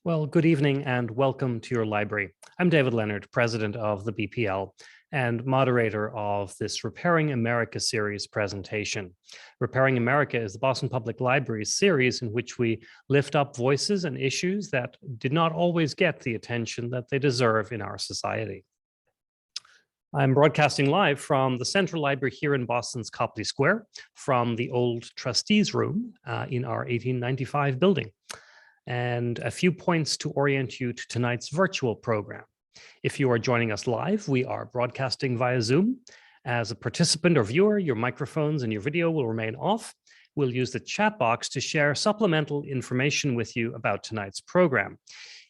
Well, good evening and welcome to your library. I'm David Leonard, president of the BPL and moderator of this Repairing America series presentation. Repairing America is the Boston Public Library's series in which we lift up voices and issues that did not always get the attention that they deserve in our society. I'm broadcasting live from the Central Library here in Boston's Copley Square, from the old trustees room in our 1895 building. And a few points to orient you to tonight's virtual program. If you are joining us live, we are broadcasting via Zoom. As a participant or viewer, your microphones and your video will remain off. We'll use the chat box to share supplemental information with you about tonight's program.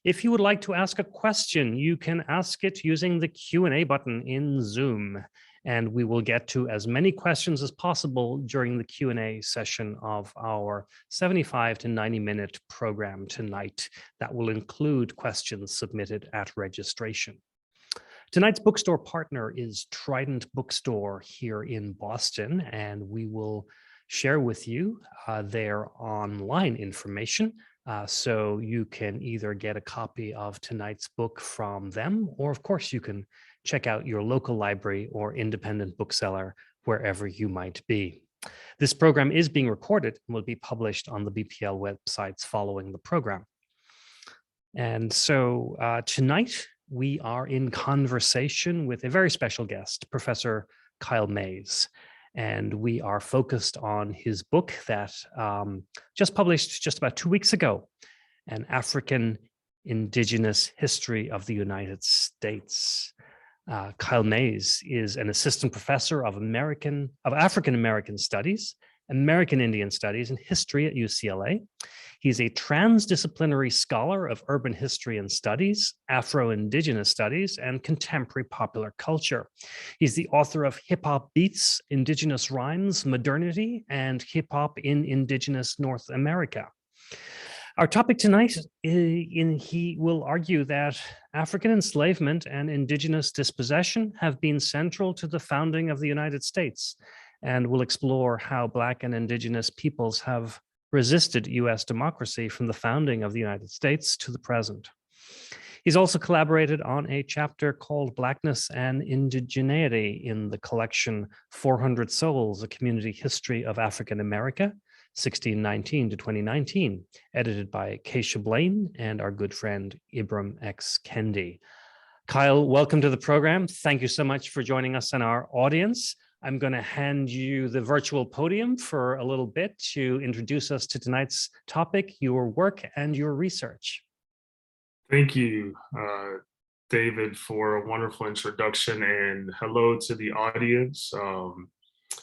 If you would like to ask a question, you can ask it using the Q&A button in Zoom, and we will get to as many questions as possible during the Q&A session of our 75 to 90-minute program tonight. That will include questions submitted at registration. Tonight's bookstore partner is Trident Bookstore here in Boston, and we will share with you their online information. So you can either get a copy of tonight's book from them, or of course you can check out your local library or independent bookseller wherever you might be. This program is being recorded and will be published on the BPL websites following the program. And so tonight we are in conversation with a very special guest, Professor Kyle Mays. And we are focused on his book that just published just about 2 weeks ago, An Afro-Indigenous History of the United States. Kyle Mays is an assistant professor of African American Studies, American Indian Studies, and History at UCLA. He's a transdisciplinary scholar of urban history and studies, Afro-Indigenous studies, and contemporary popular culture. He's the author of Hip Hop Beats, Indigenous Rhymes, Modernity and Hip Hop in Indigenous North America. Our topic tonight, he will argue that African enslavement and indigenous dispossession have been central to the founding of the United States, and will explore how Black and Indigenous peoples have resisted US democracy from the founding of the United States to the present. He's also collaborated on a chapter called Blackness and Indigeneity in the collection 400 Souls, A Community History of African America, 1619 to 2019, edited by Keisha Blaine and our good friend Ibram X. Kendi. Kyle, welcome to the program. Thank you so much for joining us and our audience. I'm going to hand you the virtual podium for a little bit to introduce us to tonight's topic, your work and your research. Thank you, David, for a wonderful introduction, and hello to the audience.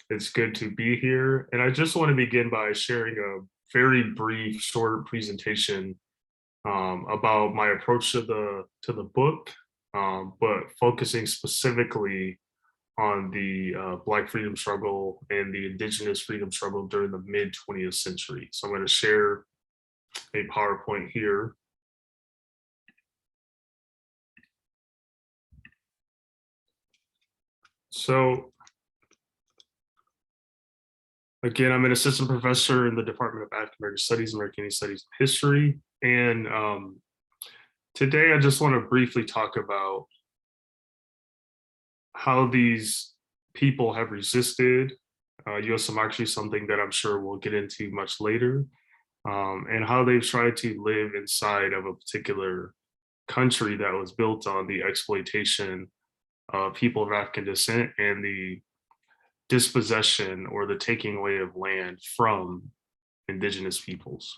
It's good to be here. And I just want to begin by sharing a very brief, short presentation about my approach to the book, but focusing specifically on the Black freedom struggle and the Indigenous freedom struggle during the mid-20th century. So I'm going to share a PowerPoint here. So again, I'm an assistant professor in the Department of African American Studies, American Indian Studies, and History. And today I just want to briefly talk about how these people have resisted US democracy, something that I'm sure we'll get into much later, and how they've tried to live inside of a particular country that was built on the exploitation of people of African descent and the dispossession or the taking away of land from indigenous peoples.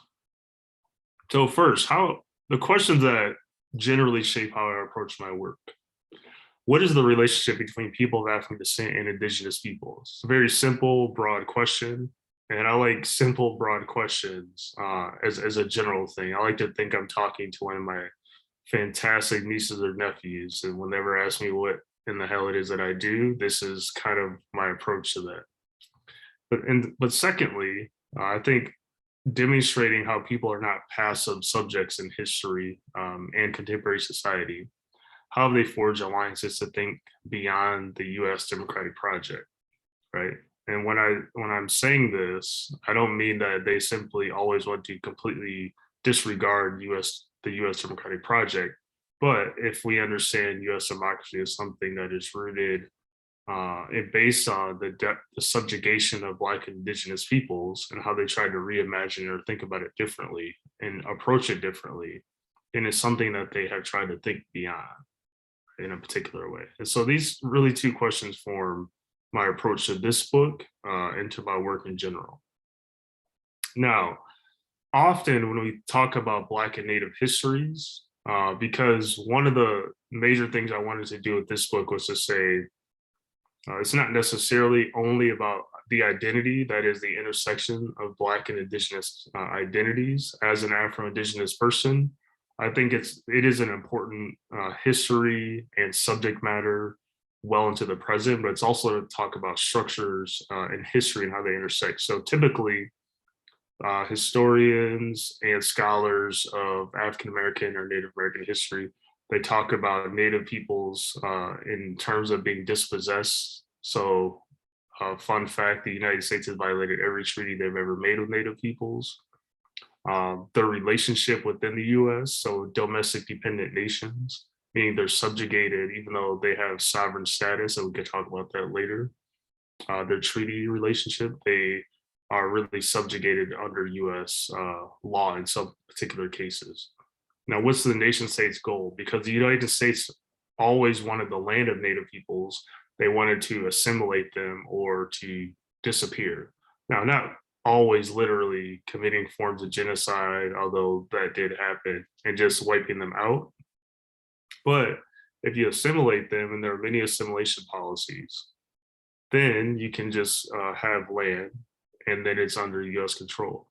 So first, the questions that generally shape how I approach my work. What is the relationship between people of African descent and indigenous peoples? It's a very simple, broad question. And I like simple, broad questions as a general thing. I like to think I'm talking to one of my fantastic nieces or nephews, and will never ask me what in the hell it is that I do. This is kind of my approach to that. But secondly, I think demonstrating how people are not passive subjects in history and contemporary society, how they forge alliances to think beyond the US democratic project, right? And when I'm saying this, I don't mean that they simply always want to completely disregard US the U.S. democratic project. But if we understand U.S. democracy as something that is rooted and based on the subjugation of Black and Indigenous peoples and how they tried to reimagine or think about it differently and approach it differently, and it's something that they have tried to think beyond in a particular way. And so these really two questions form my approach to this book and to my work in general. Now, often when we talk about Black and Native histories, because one of the major things I wanted to do with this book was to say, it's not necessarily only about the identity, that is the intersection of Black and Indigenous identities as an Afro-Indigenous person. I think it is an important history and subject matter well into the present, but it's also to talk about structures and history and how they intersect. So typically, historians and scholars of African American or Native American history, they talk about Native peoples in terms of being dispossessed. So, fun fact: the United States has violated every treaty they've ever made with Native peoples. Their relationship within the U.S., so domestic dependent nations, meaning they're subjugated even though they have sovereign status, and we can talk about that later. Their treaty relationship, they are really subjugated under U.S. Law in some particular cases. Now, what's the nation state's goal? Because the United States always wanted the land of Native peoples, they wanted to assimilate them or to disappear. Now, not always literally committing forms of genocide, although that did happen, and just wiping them out. But if you assimilate them, and there are many assimilation policies, then you can just have land, and then it's under US control.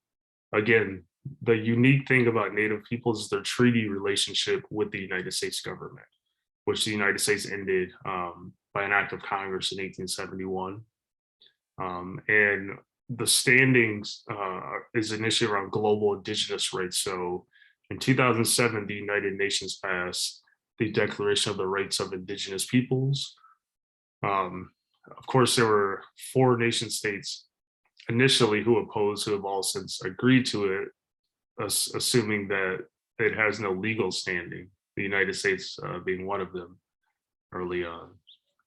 Again, the unique thing about Native peoples is their treaty relationship with the United States government, which the United States ended by an act of Congress in 1871. And the standings is initially around global indigenous rights. So in 2007, the United Nations passed the Declaration of the Rights of Indigenous Peoples. Of course, there were 4 nation states initially who opposed, who have all since agreed to it, assuming that it has no legal standing, the United States being one of them early on.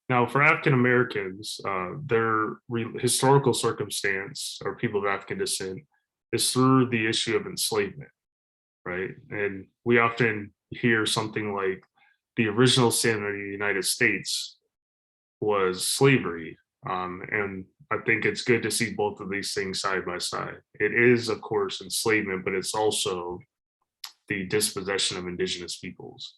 Now, for African Americans, their historical circumstance, or people of African descent, is through the issue of enslavement, right? And we often hear something like the original sin of the United States was slavery. And I think it's good to see both of these things side by side. It is, of course, enslavement, but it's also the dispossession of indigenous peoples.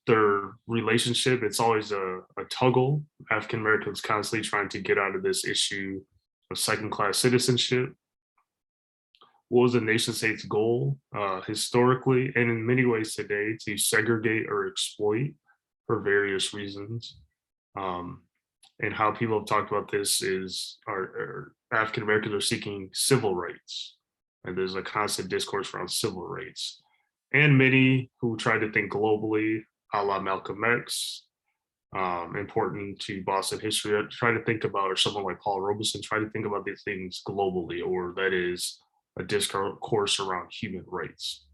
Their relationship, it's always a tuggle. African Americans constantly trying to get out of this issue of second-class citizenship. What was the nation state's goal historically, and in many ways today, to segregate or exploit for various reasons. And how people have talked about this is our African Americans are seeking civil rights. And there's a constant discourse around civil rights. And many who try to think globally, a la Malcolm X, important to Boston history, try to think about, or someone like Paul Robeson, try to think about these things globally, or that is a discourse around human rights.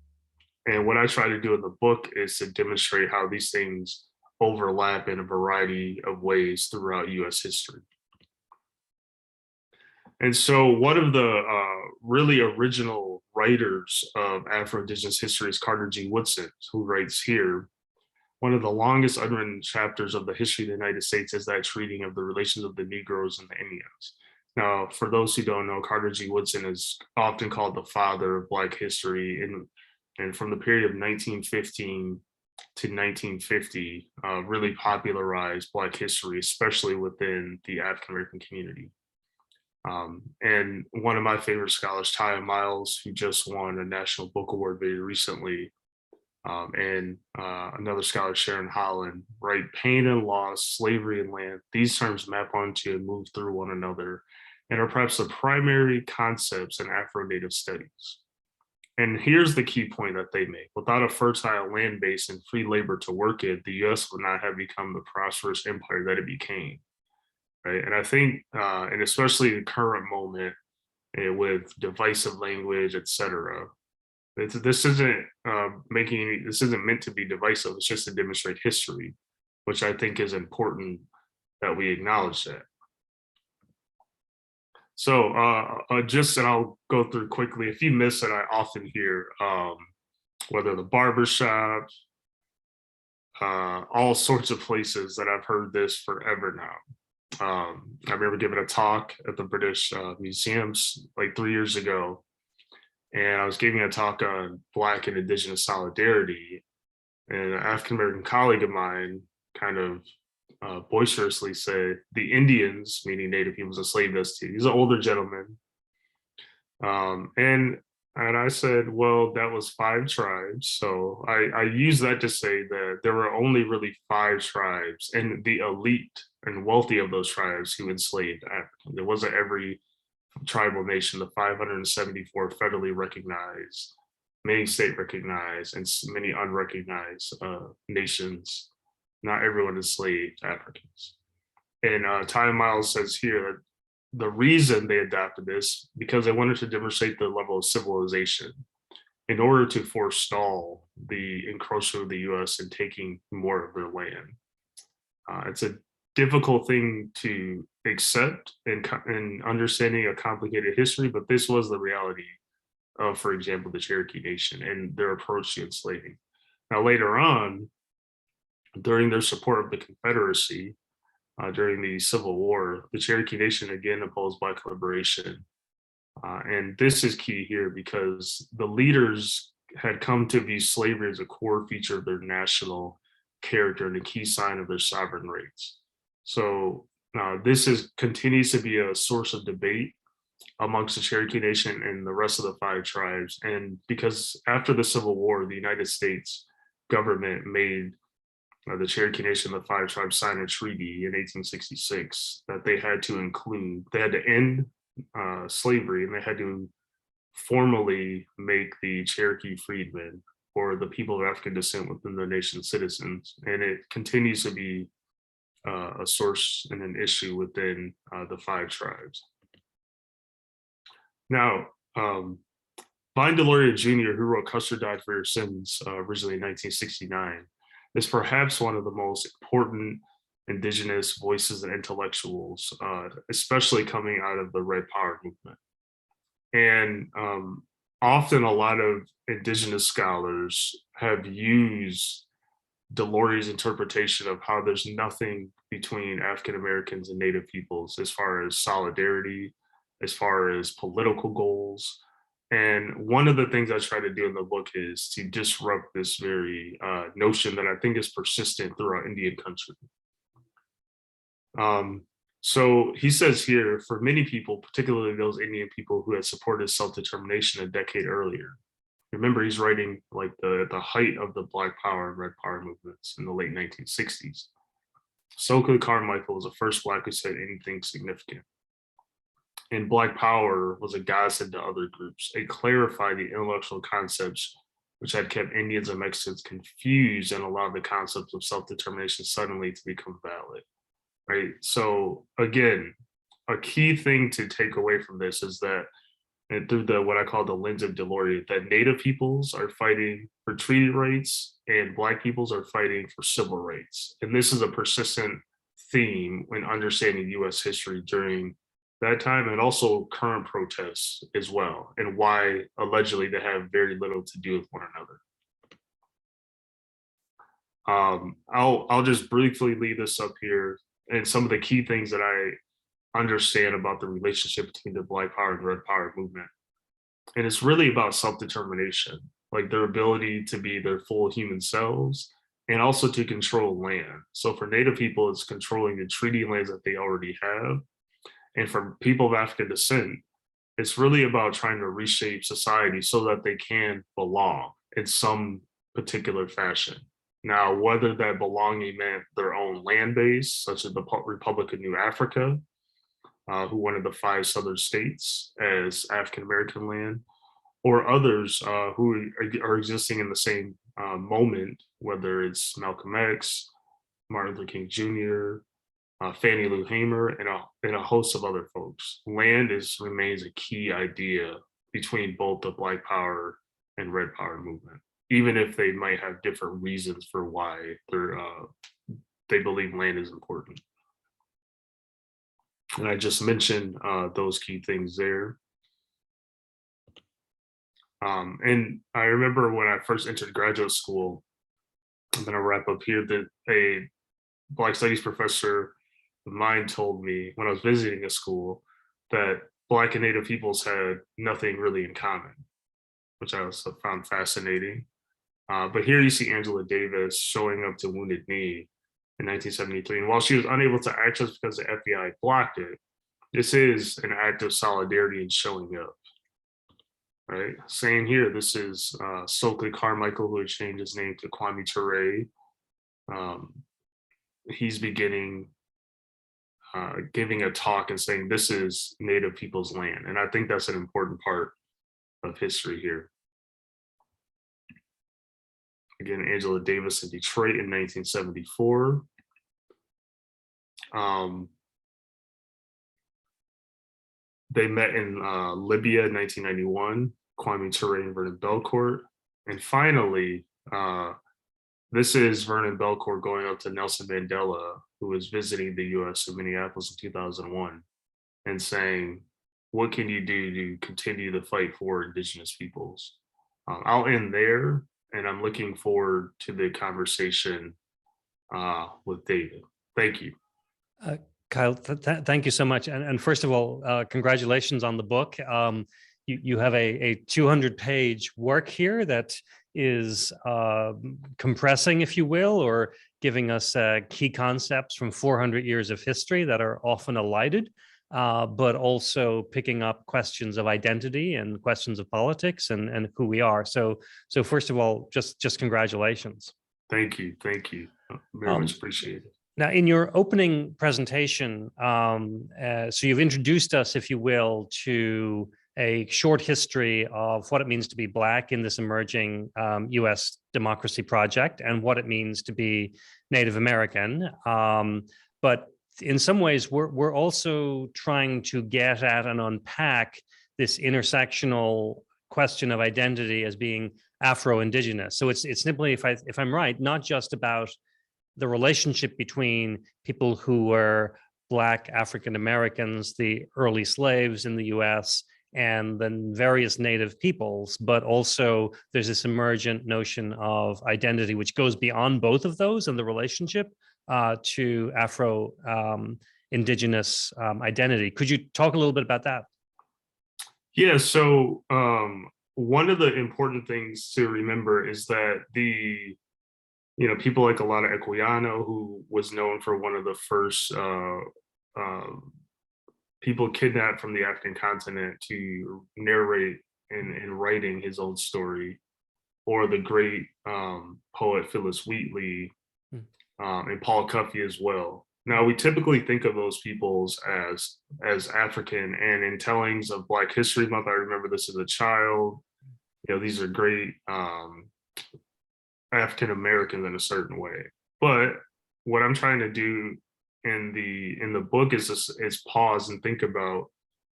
And what I try to do in the book is to demonstrate how these things overlap in a variety of ways throughout US history. And so one of the really original writers of Afro-Indigenous history is Carter G. Woodson, who writes here, one of the longest unwritten chapters of the history of the United States is that treating of the relations of the Negroes and the Indians. Now, for those who don't know, Carter G. Woodson is often called the father of Black history, and from the period of 1915 to 1950, really popularized Black history, especially within the African American community. And one of my favorite scholars, Taya Miles, who just won a National Book Award very recently, and another scholar, Sharon Holland, right? Pain and loss, slavery and land, these terms map onto and move through one another and are perhaps the primary concepts in Afro-Native studies. And here's the key point that they make. Without a fertile land base and free labor to work it, the US would not have become the prosperous empire that it became, right? And I think, and especially the current moment with divisive language, et cetera, This isn't this isn't meant to be divisive. It's just to demonstrate history, which I think is important that we acknowledge that. So and I'll go through quickly a few myths that I often hear, whether the barbershop, all sorts of places that I've heard this forever now. I remember giving a talk at the British Museums like 3 years ago, and I was giving a talk on Black and Indigenous solidarity. And an African American colleague of mine kind of boisterously said, "The Indians," meaning Native peoples, enslaved us too. He's an older gentleman, um, and and I said, "Well, that was 5 tribes." So I use that to say that there were only really 5 tribes, and the elite and wealthy of those tribes who enslaved Africans. It wasn't every tribal nation. The 574 federally recognized, many state recognized, and many unrecognized nations. Not everyone enslaved Africans. And Ty Miles says here that the reason they adopted this because they wanted to demonstrate the level of civilization in order to forestall the encroachment of the U.S. in taking more of their land. It's a difficult thing to accept in understanding a complicated history, but this was the reality of, for example, the Cherokee Nation and their approach to enslaving. Now, later on, during their support of the Confederacy, during the Civil War, the Cherokee Nation again opposed Black liberation. And this is key here because the leaders had come to view slavery as a core feature of their national character and a key sign of their sovereign rights. So this continues to be a source of debate amongst the Cherokee Nation and the rest of the 5 tribes. And because after the Civil War, the United States government made the Cherokee Nation, the 5 tribes, sign a treaty in 1866 that they had to end slavery, and they had to formally make the Cherokee freedmen or the people of African descent within the nation citizens. And it continues to be a source and an issue within the 5 tribes. Now, Blind Delorean Jr., who wrote Custer Died for Your Sins originally in 1969, is perhaps one of the most important Indigenous voices and intellectuals, especially coming out of the Red Power movement. And often a lot of Indigenous scholars have used Delorean's interpretation of how there's nothing between African Americans and Native peoples as far as solidarity, as far as political goals. And one of the things I try to do in the book is to disrupt this very notion that I think is persistent throughout Indian country. So he says here, for many people, particularly those Indian people who had supported self-determination a decade earlier, remember he's writing like the height of the Black Power and Red Power movements in the late 1960s. Stokely Carmichael was the first Black who said anything significant. And Black Power was a godsend to other groups. It clarified the intellectual concepts which had kept Indians and Mexicans confused and allowed the concepts of self-determination suddenly to become valid, right? So again, a key thing to take away from this is that, and through what I call the lens of Delorean, that Native peoples are fighting for treaty rights and Black peoples are fighting for civil rights. And this is a persistent theme when understanding US history during that time, and also current protests as well, and why allegedly they have very little to do with one another. I'll just briefly leave this up here, and some of the key things that I understand about the relationship between the Black Power and Red Power movement. And it's really about self-determination, like their ability to be their full human selves and also to control land. So for Native people, it's controlling the treaty lands that they already have. And for people of African descent, it's really about trying to reshape society so that they can belong in some particular fashion. Now, whether that belonging meant their own land base, such as the Republic of New Africa, who wanted the 5 southern states as African American land, or others who are existing in the same moment, whether it's Malcolm X, Martin Luther King Jr., Fannie Lou Hamer, and a host of other folks. Land remains a key idea between both the Black Power and Red Power movement, even if they might have different reasons for why they believe land is important. And I just mentioned those key things there. And I remember when I first entered graduate school, I'm going to wrap up here, that a Black Studies professor of mine told me when I was visiting a school that Black and Native peoples had nothing really in common, which I also found fascinating. But here you see Angela Davis showing up to Wounded Knee in 1973. And while she was unable to access because the FBI blocked it, this is an act of solidarity and showing up. Right. Same here. This is Stokely Carmichael, who had changed his name to Kwame Ture. He's beginning giving a talk and saying this is Native people's land. And I think that's an important part of history here. Again, Angela Davis in Detroit in 1974. They met in Libya in 1991, Kwame Ture and Vernon Belcourt. And finally, this is Vernon Belcourt going up to Nelson Mandela, who was visiting the US in Minneapolis in 2001, and saying, what can you do to continue the fight for Indigenous peoples? I'll end there, and I'm looking forward to the conversation with David. Thank you. Kyle, thank you so much. And first of all, congratulations on the book. You have a 200-page work here that is compressing, if you will, or giving us key concepts from 400 years of history that are often elided, but also picking up questions of identity and questions of politics and who we are. So first of all, just congratulations. Thank you. Thank you. Very much appreciated. Now, in your opening presentation, so you've introduced us, if you will, to a short history of what it means to be Black in this emerging US democracy project and what it means to be Native American. But in some ways, we're also trying to get at and unpack this intersectional question of identity as being Afro-Indigenous. So it's simply, if I'm right, not just about the relationship between people who were Black African Americans, the early slaves in the US, and then various Native peoples, but also there's this emergent notion of identity, which goes beyond both of those and the relationship to Afro-Indigenous identity. Could you talk a little bit about that? Yeah, so one of the important things to remember is that people like Olaudah Equiano, who was known for one of the first people kidnapped from the African continent to narrate in writing his own story, or the great poet Phyllis Wheatley, and Paul Cuffey as well. Now, we typically think of those peoples as African, and in tellings of Black History Month, I remember this as a child. These are great African Americans in a certain way. But what I'm trying to do in the book is pause and think about,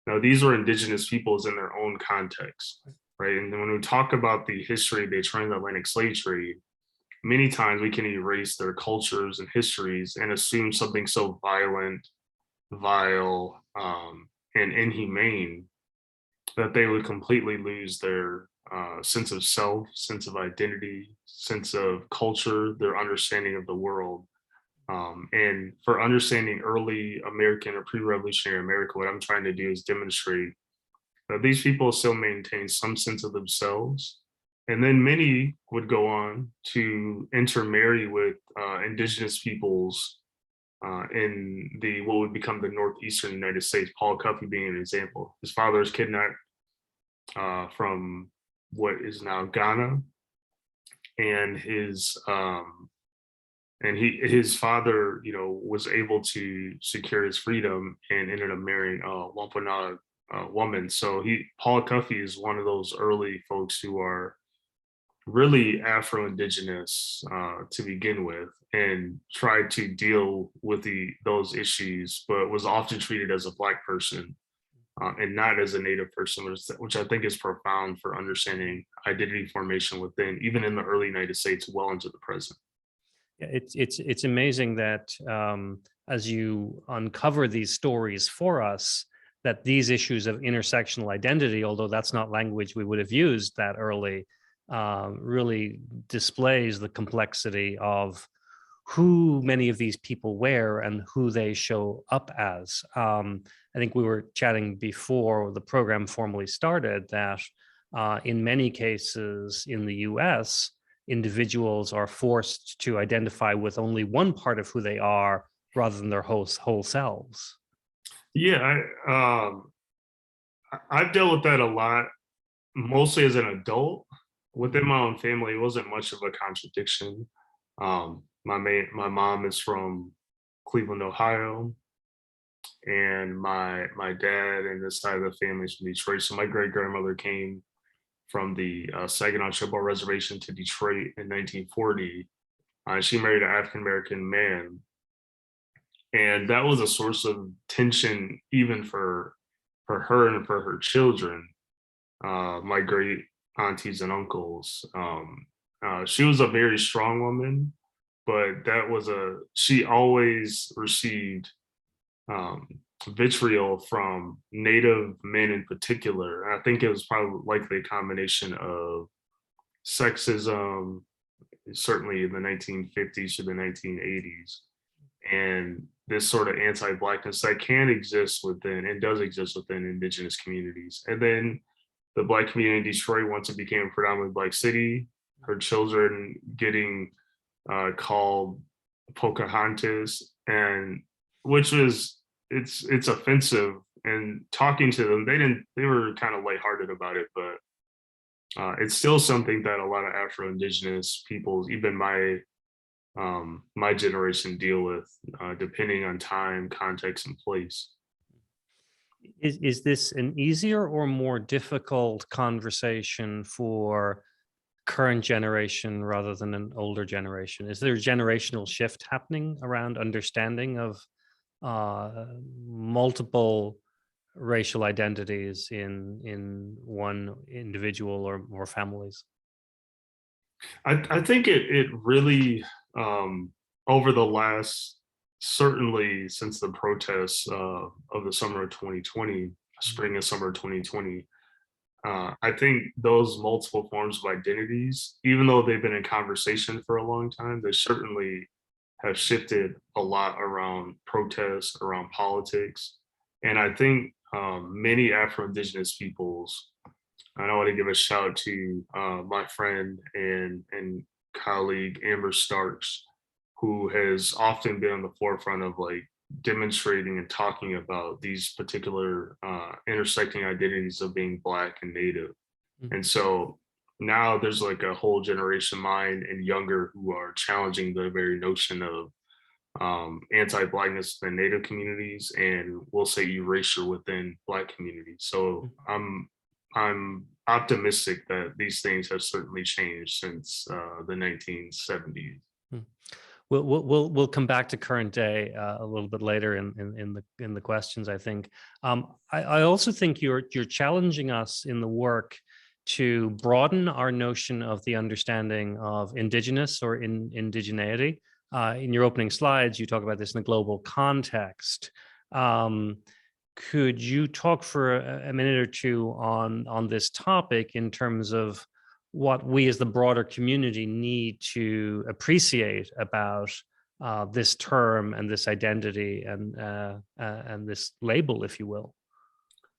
now these are Indigenous peoples in their own context, right? And when we talk about the history of the transatlantic slave trade, many times we can erase their cultures and histories and assume something so violent, vile, and inhumane that they would completely lose their sense of self, sense of identity, sense of culture, their understanding of the world. And for understanding early American or pre-revolutionary America, what I'm trying to do is demonstrate that these people still maintain some sense of themselves. And then many would go on to intermarry with Indigenous peoples in what would become the Northeastern United States, Paul Cuffey being an example. His father was kidnapped from what is now Ghana, and his father, was able to secure his freedom and ended up marrying a Wampanoag woman. So Paul Cuffey is one of those early folks who are really Afro-Indigenous to begin with, and tried to deal with those issues, but was often treated as a Black person and not as a Native person, which I think is profound for understanding identity formation within, even in the early United States, well into the present. Yeah, it's amazing that as you uncover these stories for us, that these issues of intersectional identity, although that's not language we would have used that early, really displays the complexity of who many of these people were and who they show up as. I think we were chatting before the program formally started that in many cases in the US, individuals are forced to identify with only one part of who they are rather than their whole selves. Yeah, I've dealt with that a lot, mostly as an adult. Within my own family, it wasn't much of a contradiction. My mom is from Cleveland, Ohio, and my dad and this side of the family is from Detroit. So my great grandmother came from the Saginaw Chippewa reservation to Detroit in 1940. She married an African American man, and that was a source of tension even for her and for her children, my great aunties and uncles. She was a very strong woman, but she always received um, vitriol from Native men in particular. And I think it was probably likely a combination of sexism, certainly in the 1950s to the 1980s, and this sort of anti-blackness that can exist within and does exist within indigenous communities. And then the black community in Detroit, once it became a predominantly black city, her children getting called Pocahontas, and which was it's offensive. And talking to them, they were kind of lighthearted about it, but it's still something that a lot of Afro-Indigenous peoples, even my generation, deal with, depending on time, context, and place. Is this an easier or more difficult conversation for current generation rather than an older generation? Is there a generational shift happening around understanding of multiple racial identities in one individual or more families? I think it really, over the last, certainly since the protests of the summer of 2020, spring and summer of 2020, I think those multiple forms of identities, even though they've been in conversation for a long time, they certainly have shifted a lot around protests, around politics. And I think many Afro-Indigenous peoples, and I want to give a shout to my friend and colleague Amber Starks, who has often been on the forefront of like demonstrating and talking about these particular intersecting identities of being Black and Native. And so now there's like a whole generation, mine and younger, who are challenging the very notion of anti-Blackness in Native communities, and we'll say erasure within Black communities. So I'm optimistic that these things have certainly changed since the 1970s. We'll come back to current day a little bit later in the questions, I think. I also think you're challenging us in the work to broaden our notion of the understanding of indigenous or indigeneity. In your opening slides, you talk about this in a global context. Could you talk for a minute or two on this topic in terms of what we as the broader community need to appreciate about this term and this identity and this label, if you will?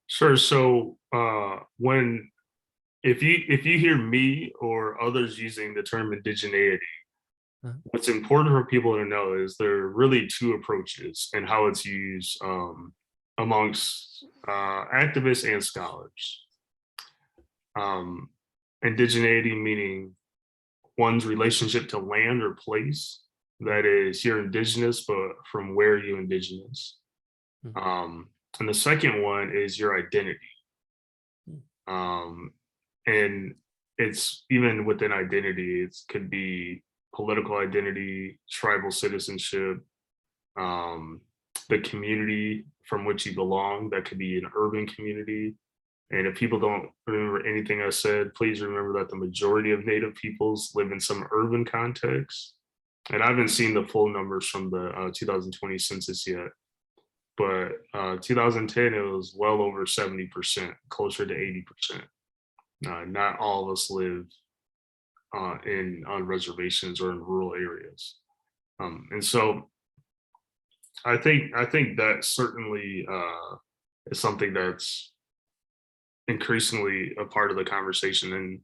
Sure. So if you hear me or others using the term indigeneity, what's important for people to know is there are really two approaches and how it's used amongst activists and scholars. Indigeneity meaning one's relationship to land or place, that is, you're indigenous, but from where are you indigenous? And the second one is your identity. And it's even within identity, it could be political identity, tribal citizenship, the community from which you belong. That could be an urban community. And if people don't remember anything I said, please remember that the majority of Native peoples live in some urban context. And I haven't seen the full numbers from the 2020 census yet, but 2010, it was well over 70%, closer to 80%. Not all of us live on reservations or in rural areas. And so I think that certainly is something that's increasingly a part of the conversation. And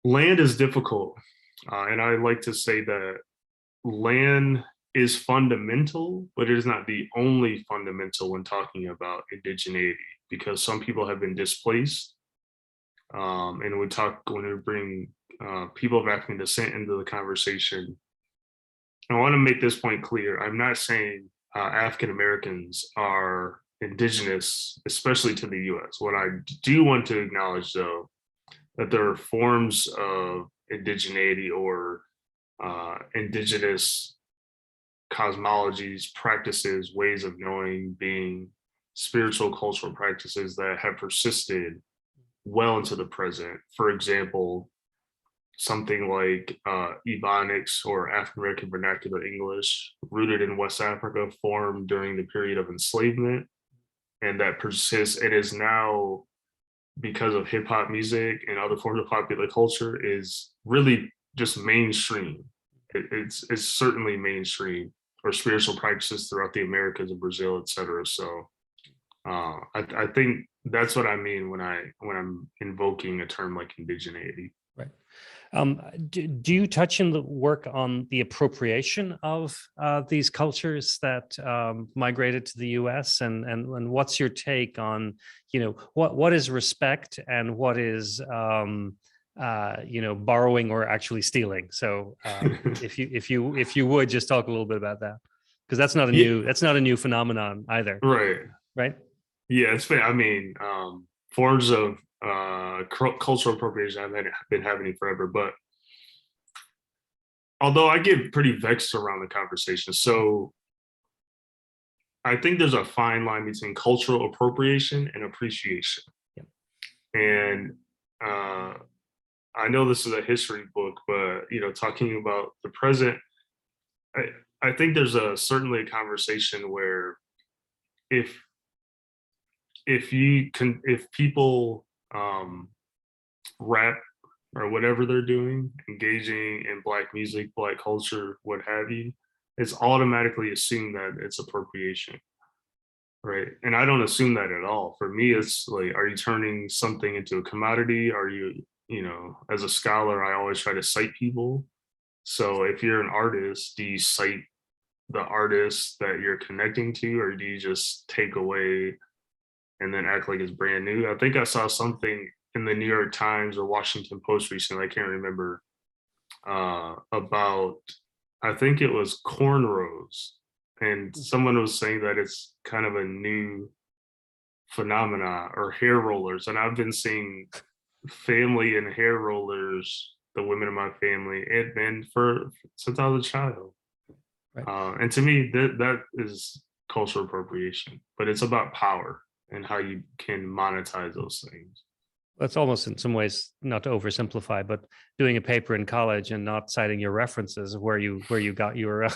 land is difficult. And I like to say that land is fundamental, but it is not the only fundamental when talking about indigeneity, because some people have been displaced. And when we bring people of African descent into the conversation, I want to make this point clear. I'm not saying African Americans are indigenous, especially to the US. What I do want to acknowledge, though, that there are forms of indigeneity or indigenous cosmologies, practices, ways of knowing, being, spiritual, cultural practices that have persisted well into the present. For example, something like Ebonics or African American Vernacular English, rooted in West Africa, formed during the period of enslavement, and that persists. It is now, because of hip hop music and other forms of popular culture, is really just mainstream. It's certainly mainstream, or spiritual practices throughout the Americas and Brazil, et cetera. So I think that's what I mean when I'm invoking a term like indigeneity. Right. Do you touch in the work on the appropriation of these cultures that migrated to the U.S. and what's your take on, what is respect and what is borrowing or actually stealing? So if you would just talk a little bit about that, because that's not a new phenomenon either. Right. Yeah, it's been, forms of cultural appropriation I've been happening forever, but although I get pretty vexed around the conversation. So I think there's a fine line between cultural appropriation and appreciation. Yeah. And I know this is a history book, but talking about the present, I think there's certainly a conversation where if people rap or whatever they're doing, engaging in Black music, Black culture, what have you, it's automatically assumed that it's appropriation, right? And I don't assume that at all. For me, it's like, are you turning something into a commodity? Are you, as a scholar, I always try to cite people. So if you're an artist, do you cite the artist that you're connecting to, or do you just take away and then act like it's brand new? I think I saw something in the New York Times or Washington Post recently, I can't remember, about, I think it was cornrows. And someone was saying that it's kind of a new phenomena, or hair rollers. And I've been seeing family and hair rollers, the women in my family, and men since I was a child. Right. And to me, that is cultural appropriation, but it's about power and how you can monetize those things. That's almost, in some ways, not to oversimplify, but doing a paper in college and not citing your references where you got your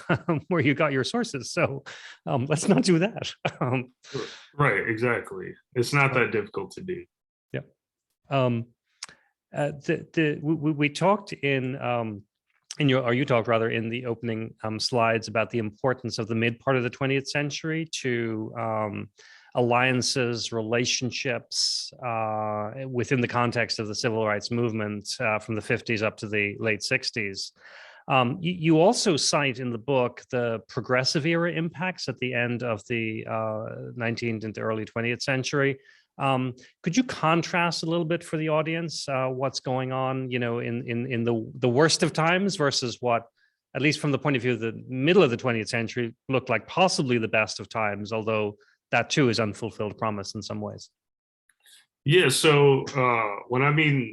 where you got your sources. So let's not do that. Right, exactly. It's not that difficult to do. Yeah. We talked you talked rather in the opening slides about the importance of the mid part of the 20th century to alliances, relationships within the context of the civil rights movement from the 50s up to the late 60s. You also cite in the book the progressive era impacts at the end of the 19th into early 20th century. Could you contrast a little bit for the audience what's going on, in the worst of times versus what, at least from the point of view of the middle of the 20th century, looked like possibly the best of times, although that too is unfulfilled promise in some ways? Yeah, so when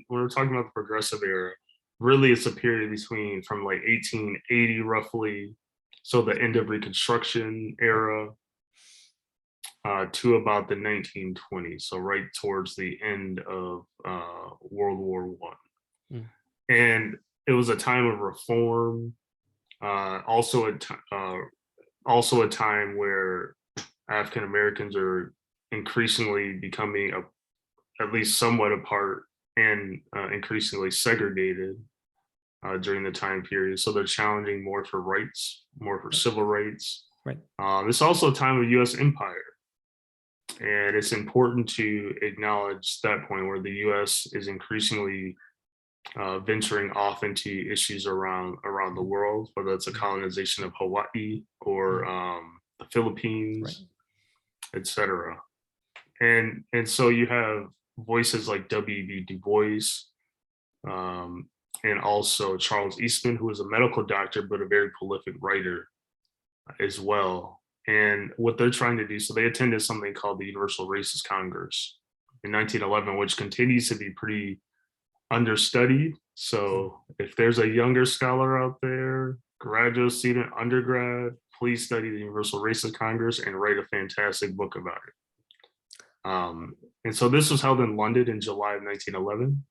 we're talking about the progressive era, really it's a period from like 1880 roughly, so the end of Reconstruction era, to about the 1920s, so right towards the end of World War One. Mm. And it was a time of reform, also a time where African Americans are increasingly becoming at least somewhat apart and increasingly segregated during the time period. So they're challenging more for rights, more for civil rights. Right. It's also a time of U.S. empire. And it's important to acknowledge that point where the U.S. is increasingly venturing off into issues around the world, whether it's a colonization of Hawaii or the Philippines, etc. And so you have voices like W.B. Du Bois, and also Charles Eastman, who was a medical doctor but a very prolific writer as well. And what they're trying to do, so they attended something called the Universal Racist Congress in 1911, which continues to be pretty understudied. So if there's a younger scholar out there, graduate student, undergrad, please study the Universal Racist Congress and write a fantastic book about it. And so this was held in London in July of 1911.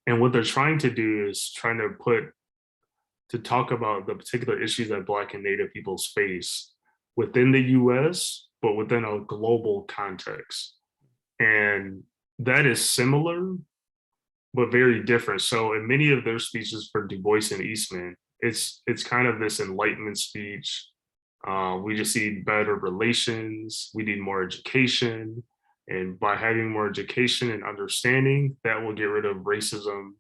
And what they're trying to do is trying to talk about the particular issues that Black and Native peoples face within the US, but within a global context. And that is similar, but very different. So in many of their speeches for Du Bois and Eastman, it's kind of this Enlightenment speech. We just need better relations. We need more education. And by having more education and understanding, that will get rid of racism.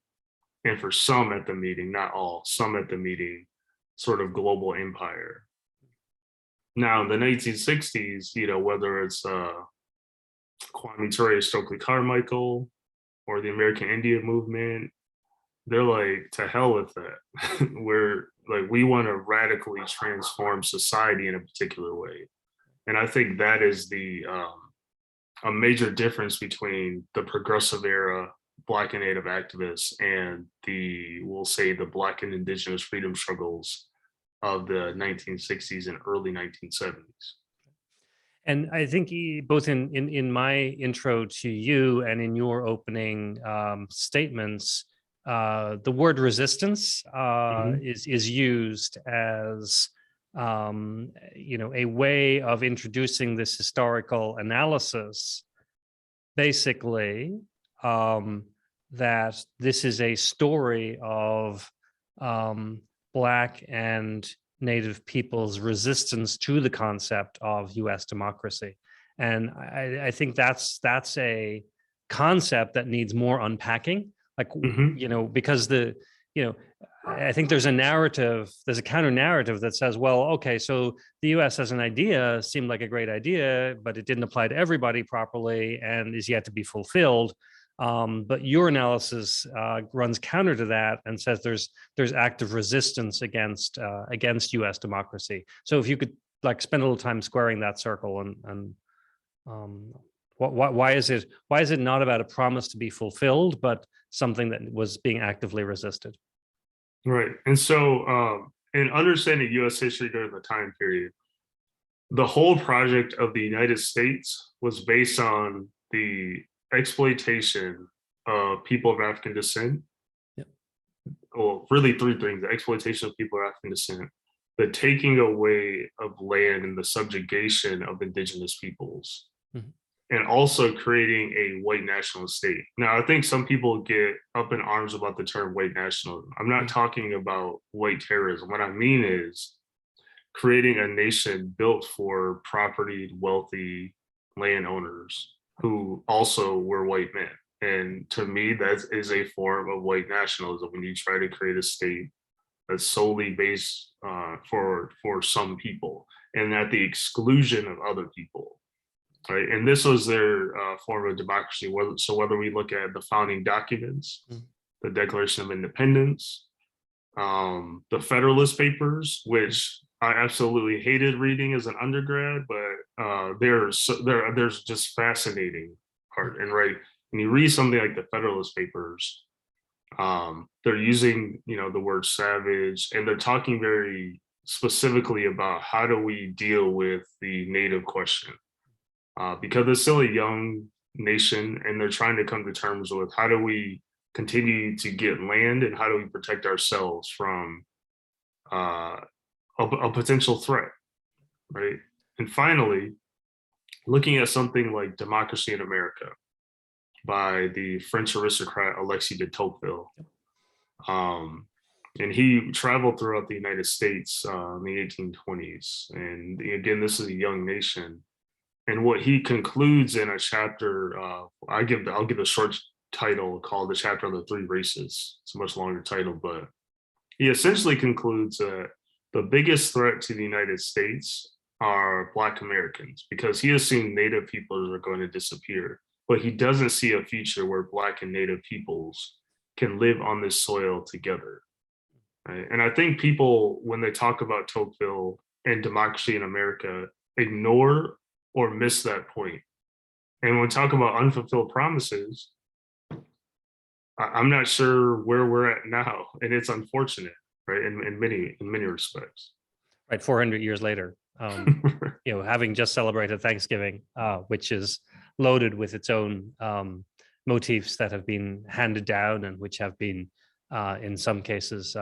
And for some at the meeting, not all, some at the meeting, sort of global empire. Now in the 1960s, whether it's Kwame Ture, Stokely Carmichael, or the American Indian movement, they're like, to hell with that. We're like, we want to radically transform society in a particular way. And I think that is a major difference between the progressive era Black and Native activists and we'll say the Black and Indigenous freedom struggles of the 1960s and early 1970s. And I think both in my intro to you and in your opening statements, the word resistance is used as a way of introducing this historical analysis, basically, that this is a story of Black and Native people's resistance to the concept of U.S. democracy. And I think that's a concept that needs more unpacking, because I think there's a counter narrative that says, well, okay, so the US as an idea seemed like a great idea, but it didn't apply to everybody properly and is yet to be fulfilled. But your analysis runs counter to that and says there's active resistance against US democracy. So if you could spend a little time squaring that circle and why is it not about a promise to be fulfilled, but something that was being actively resisted? Right. And so in understanding US history during the time period, the whole project of the United States was based on the exploitation of people of African descent. Yep. Well, really three things: the exploitation of people of African descent, the taking away of land and the subjugation of indigenous peoples, and also creating a white nationalist state. Now, I think some people get up in arms about the term white nationalism. I'm not talking about white terrorism. What I mean is creating a nation built for property, wealthy landowners who also were white men. And to me, that is a form of white nationalism when you try to create a state that's solely based for some people and at the exclusion of other people. Right. And this was their form of democracy. So whether we look at the founding documents, the Declaration of Independence, the Federalist Papers, which I absolutely hated reading as an undergrad, but there's just fascinating part. And right, when you read something like the Federalist Papers, they're using the word savage, and they're talking very specifically about how do we deal with the Native question. because it's still a young nation, and they're trying to come to terms with how do we continue to get land and how do we protect ourselves from a potential threat, right? And finally, looking at something like Democracy in America by the French aristocrat Alexis de Tocqueville. And he traveled throughout the United States in the 1820s. And again, this is a young nation. And what he concludes in a chapter, I'll give a short title called The Chapter of the Three Races. It's a much longer title, but he essentially concludes that the biggest threat to the United States are Black Americans, because he assumed Native peoples are going to disappear, but he doesn't see a future where Black and Native peoples can live on this soil together. Right? And I think people, when they talk about Tocqueville and democracy in America, ignore or miss that point. And when we talk about unfulfilled promises, I'm not sure where we're at now, and it's unfortunate, right? In many respects. Right, 400 years later, having just celebrated Thanksgiving, which is loaded with its own motifs that have been handed down and which have been, in some cases,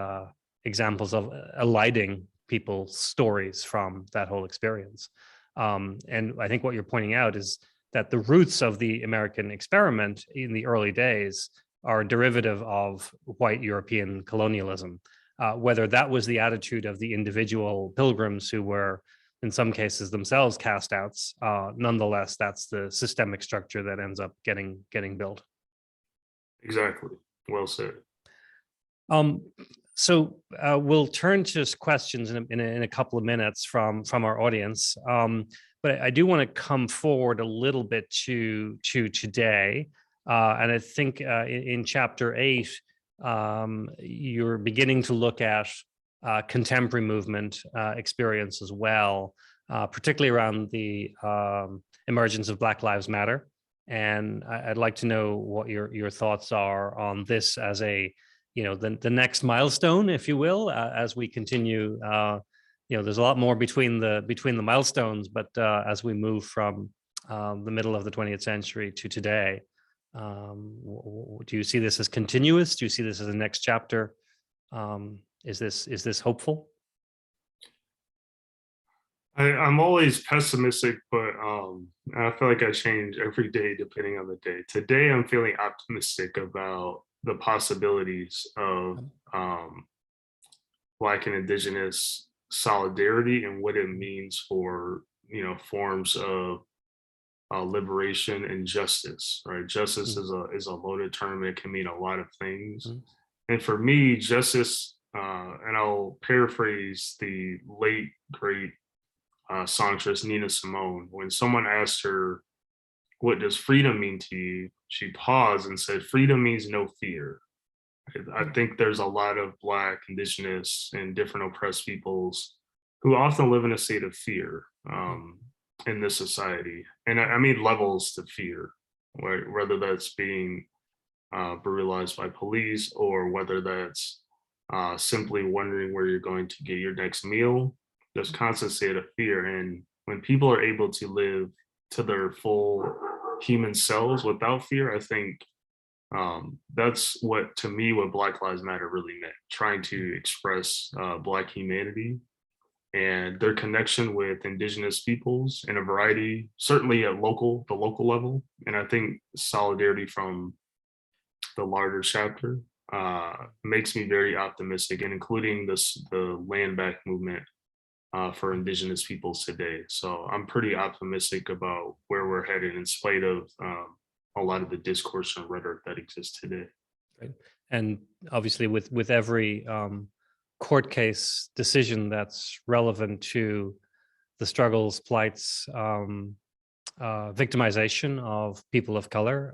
examples of eliding people's stories from that whole experience. And I think what you're pointing out is that the roots of the American experiment in the early days are derivative of white European colonialism. Whether that was the attitude of the individual pilgrims who were, in some cases, themselves cast outs, nonetheless, that's the systemic structure that ends up getting built. Exactly. Well said. So we'll turn to questions in a couple of minutes from our audience. But I do want to come forward a little bit to today. And I think in chapter 8, you're beginning to look at contemporary movement experience as well, particularly around the emergence of Black Lives Matter. And I'd like to know what your thoughts are on this as the next milestone, if you will, as we continue. There's a lot more between the milestones, but as we move from the middle of the 20th century to today, do you see this as continuous? Do you see this as the next chapter? Is this hopeful? I'm always pessimistic, but I feel like I change every day depending on the day. Today, I'm feeling optimistic about the possibilities of Black and Indigenous solidarity and what it means for forms of liberation and justice. Right, justice is a loaded term. It can mean a lot of things, and for me, justice. And I'll paraphrase the late great songstress Nina Simone. When someone asked her, "What does freedom mean to you?" she paused and said, "Freedom means no fear." I think there's a lot of Black, Indigenous, and different oppressed peoples who often live in a state of fear in this society. And I mean levels to fear, right? Whether that's being brutalized by police or whether that's simply wondering where you're going to get your next meal. There's constant state of fear. And when people are able to live to their full human selves without fear, I think that's what Black Lives Matter really meant, trying to express Black humanity and their connection with Indigenous peoples in a variety, certainly at the local level. And I think solidarity from the larger chapter makes me very optimistic, and including the land back movement for Indigenous peoples today. So I'm pretty optimistic about where we're headed in spite of a lot of the discourse and rhetoric that exists today. Right. And obviously with every court case decision that's relevant to the struggles, plights, victimization of people of color,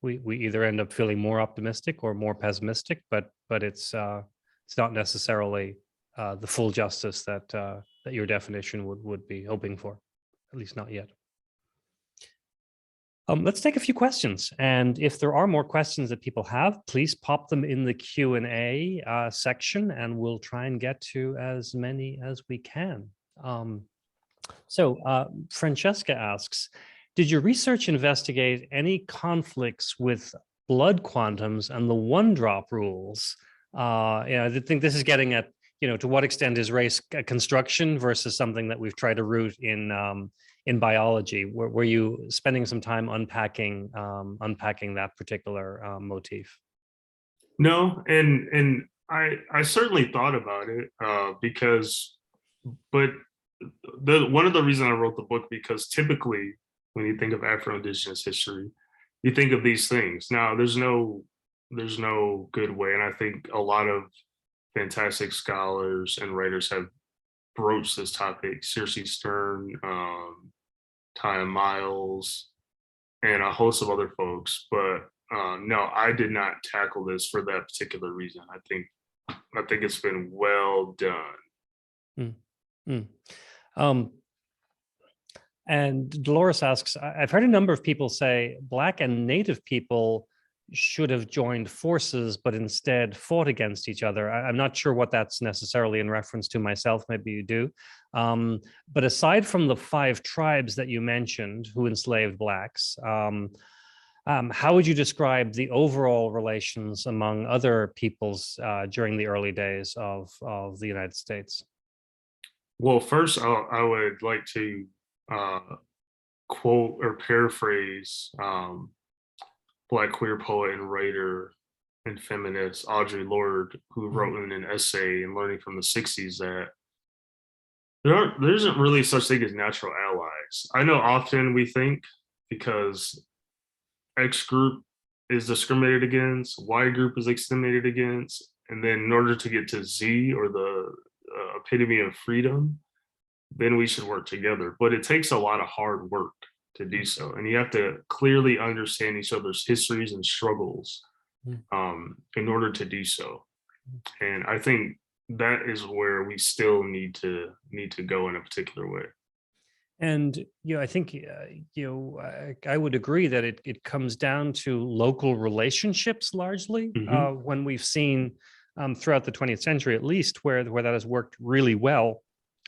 we either end up feeling more optimistic or more pessimistic, but it's not necessarily the full justice that your definition would be hoping for, at least not yet. Let's take a few questions, and if there are more questions that people have, please pop them in the Q&A section, and we'll try and get to as many as we can. So Francesca asks, did your research investigate any conflicts with blood quantums and the one drop rules? I think this is getting at, to what extent is race a construction versus something that we've tried to root in biology? Were you spending some time unpacking that particular motif? No, and I certainly thought about it because, but one of the reasons I wrote the book, because typically when you think of Afro-Indigenous history, you think of these things. Now there's no good way, and I think a lot of fantastic scholars and writers have broached this topic. Circe Stern, Taya Miles, and a host of other folks. But no, I did not tackle this for that particular reason. I think it's been well done. Mm, mm. And Dolores asks, I've heard a number of people say Black and Native people should have joined forces, but instead fought against each other. I'm not sure what that's necessarily in reference to myself. Maybe you do. But aside from the 5 tribes that you mentioned who enslaved Blacks, how would you describe the overall relations among other peoples during the early days of the United States? Well, first, I would like to quote or paraphrase Black queer poet and writer and feminist Audre Lorde, who wrote in an essay in Learning from the 60s that there isn't really such thing as natural allies. I know often we think because X group is discriminated against, Y group is discriminated against, and then in order to get to Z, or the epitome of freedom, then we should work together. But it takes a lot of hard work to do so, and you have to clearly understand each other's histories and struggles in order to do so. And I think that is where we still need to go in a particular way. And I think I would agree that it comes down to local relationships largely. When we've seen throughout the 20th century, at least, where that has worked really well,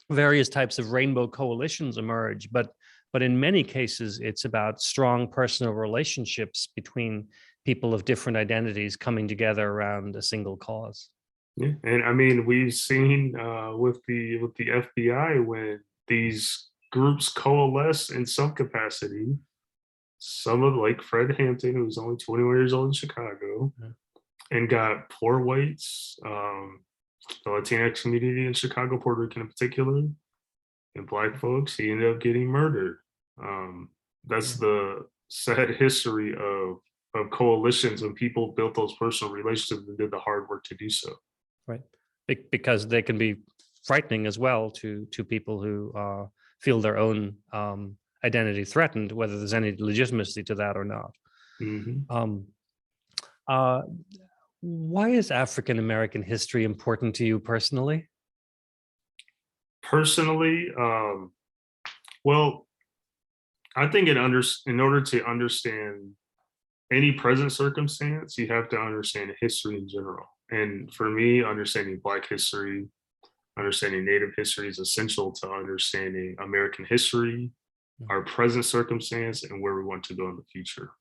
various types of rainbow coalitions emerge. But in many cases, it's about strong personal relationships between people of different identities coming together around a single cause. Yeah, and I mean, we've seen with the FBI, when these groups coalesce in some capacity. Some of, like Fred Hampton, who was only 21 years old in Chicago, and got poor whites, the Latinx community in Chicago, Puerto Rican in particular, and Black folks, he ended up getting murdered. That's the sad history of coalitions, when people built those personal relationships and did the hard work to do so. Right, because they can be frightening as well to people who feel their own identity threatened, whether there's any legitimacy to that or not. Why is African American history important to you personally? Personally, well, I think in order to understand any present circumstance, you have to understand history in general. And for me, understanding Black history, understanding Native history is essential to understanding American history, our present circumstance, and where we want to go in the future.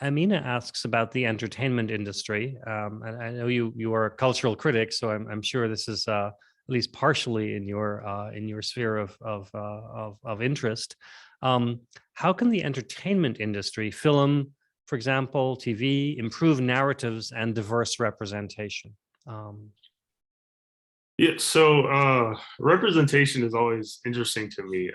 Amina asks about the entertainment industry. And I know you are a cultural critic, so I'm sure this is at least partially in your sphere of interest. How can the entertainment industry, film, for example, TV, improve narratives and diverse representation? Yeah, so representation is always interesting to me.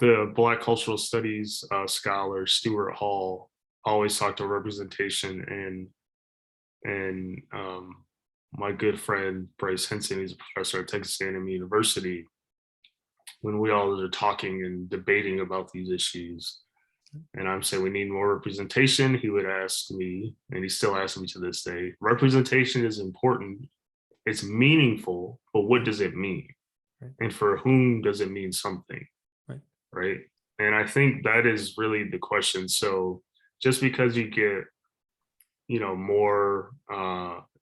The Black cultural studies scholar Stuart Hall always talked about representation, and my good friend Bryce Henson, he's a professor at Texas A&M University. When we all are talking and debating about these issues, and I'm saying we need more representation, he would ask me, and he still asks me to this day, representation is important, it's meaningful, but what does it mean? Right. And for whom does it mean something? Right. And I think that is really the question. So just because you get, more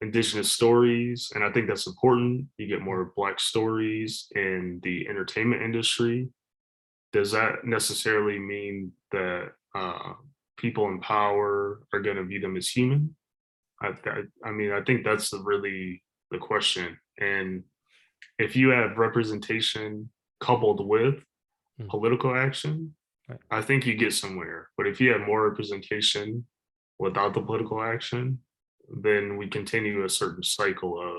Indigenous stories, and I think that's important. You get more Black stories in the entertainment industry. Does that necessarily mean that people in power are going to view them as human? I mean, I think that's really the question. And if you have representation coupled with Mm. political action, Right. I think you get somewhere. But if you have more representation without the political action, then we continue a certain cycle of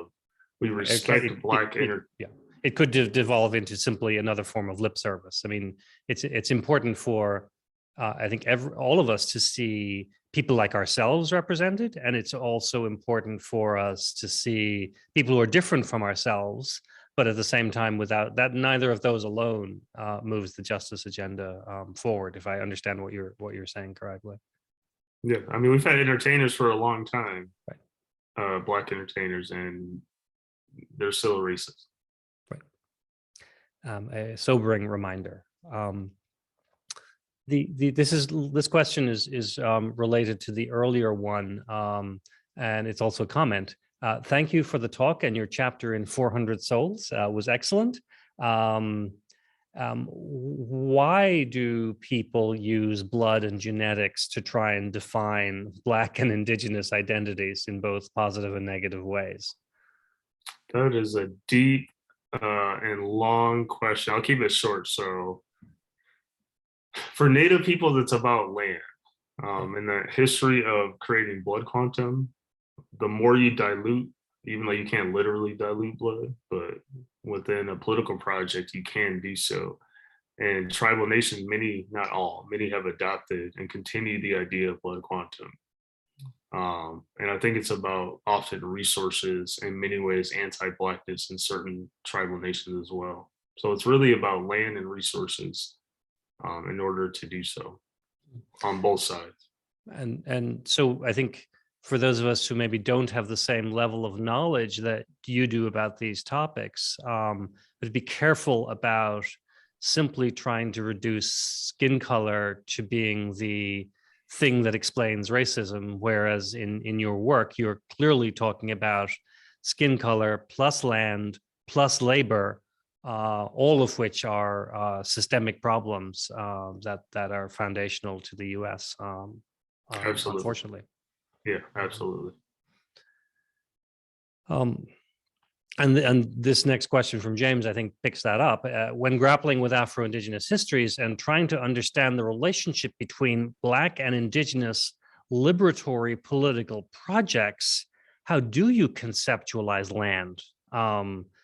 we respect Black Yeah, it could devolve into simply another form of lip service. I mean, it's important for I think all of us to see people like ourselves represented, and it's also important for us to see people who are different from ourselves. But at the same time, without that, neither of those alone moves the justice agenda forward. If I understand what you're saying correctly. Yeah, I mean, we've had entertainers for a long time, Right. Black entertainers, and they're still racist. Right. A sobering reminder. This question is related to the earlier one, and it's also a comment. Thank you for the talk, and your chapter in 400 Souls was excellent. Why do people use blood and genetics to try and define Black and Indigenous identities in both positive and negative ways? That is a deep and long question. I'll keep it short. So, for Native people, it's about land. In the history of creating blood quantum, the more you dilute, even though you can't literally dilute blood, but within a political project, you can do so. And tribal nations, many, not all, many have adopted and continue the idea of blood quantum. And I think it's about often resources, in many ways, anti-Blackness in certain tribal nations as well. So it's really about land and resources in order to do so on both sides. And so I think for those of us who maybe don't have the same level of knowledge that you do about these topics, but be careful about simply trying to reduce skin color to being the thing that explains racism, whereas in your work, you're clearly talking about skin color plus land plus labor, all of which are systemic problems that are foundational to the U.S. Absolutely. Unfortunately. Yeah, absolutely. And this next question from James, I think, picks that up. When grappling with Afro-Indigenous histories and trying to understand the relationship between Black and Indigenous liberatory political projects, how do you conceptualize land?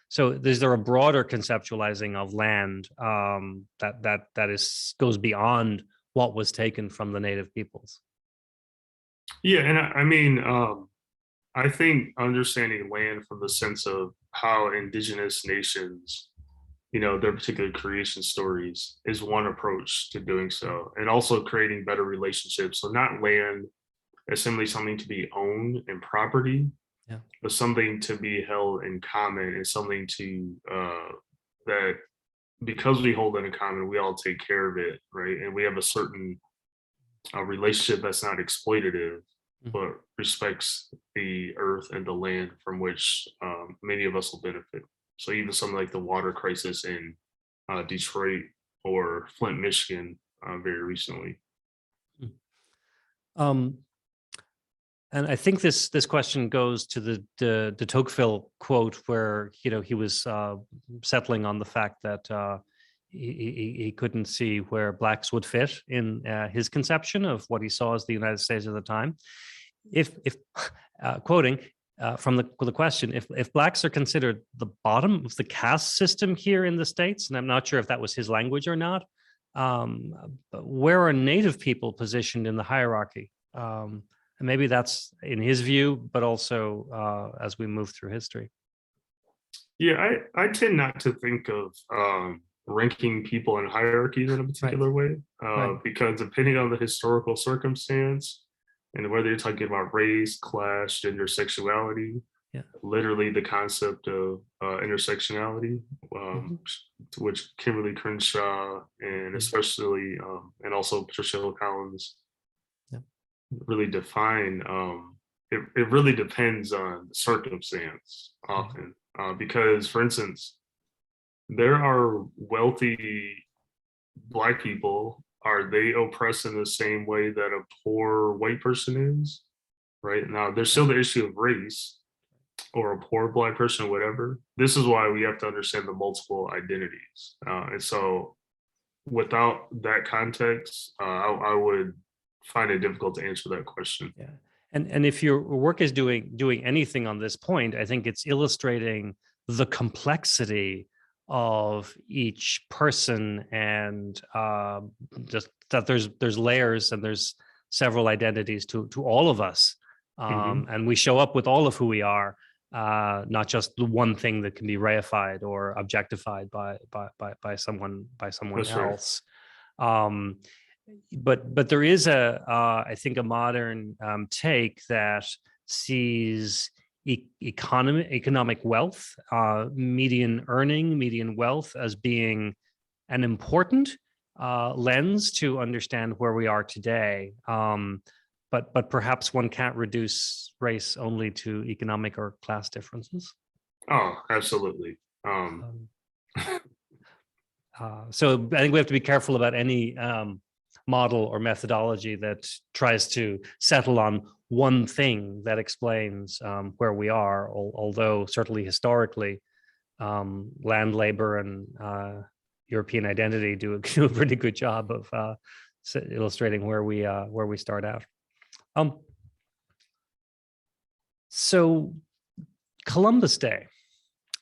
So is there a broader conceptualizing of land that goes beyond what was taken from the native peoples? Yeah, and I mean, I think understanding land from the sense of how Indigenous nations, their particular creation stories is one approach to doing so, and also creating better relationships. So not land as simply something to be owned and property, Yeah. but something to be held in common and something to that because we hold it in common, we all take care of it, right? And we have a certain relationship that's not exploitative, but respects the earth and the land from which many of us will benefit. So even something like the water crisis in Detroit or Flint, Michigan, very recently. And I think this question goes to the de Tocqueville quote, where he was settling on the fact that he couldn't see where Blacks would fit in his conception of what he saw as the United States at the time. If quoting from the question, if Blacks are considered the bottom of the caste system here in the States, and I'm not sure if that was his language or not, but where are Native people positioned in the hierarchy? And maybe that's in his view, but also as we move through history. Yeah, I tend not to think of ranking people in hierarchies in a particular way, because depending on the historical circumstance and whether you're talking about race, class, gender, sexuality, literally the concept of intersectionality, to which Kimberly Crenshaw and especially and also Patricia Hill Collins really define it really depends on the circumstance often. Because, for instance, there are wealthy Black people. Are they oppressed in the same way that a poor white person is? Right now, there's still the issue of race, or a poor Black person, or whatever. This is why we have to understand the multiple identities. And so, without that context, I would find it difficult to answer that question. Yeah. And if your work is doing anything on this point, I think it's illustrating the complexity of each person, and just that there's layers and there's several identities to all of us, Hmm. and we show up with all of who we are, not just the one thing that can be reified or objectified by someone That's right. else. Um, but there is I think a modern take that sees economic wealth, median earning, median wealth, as being an important lens to understand where we are today. But perhaps one can't reduce race only to economic or class differences. Oh, absolutely. Um, so I think we have to be careful about any model or methodology that tries to settle on one thing that explains where we are, although certainly historically, land, labor, and European identity do a pretty good job of illustrating where we start out. So Columbus Day,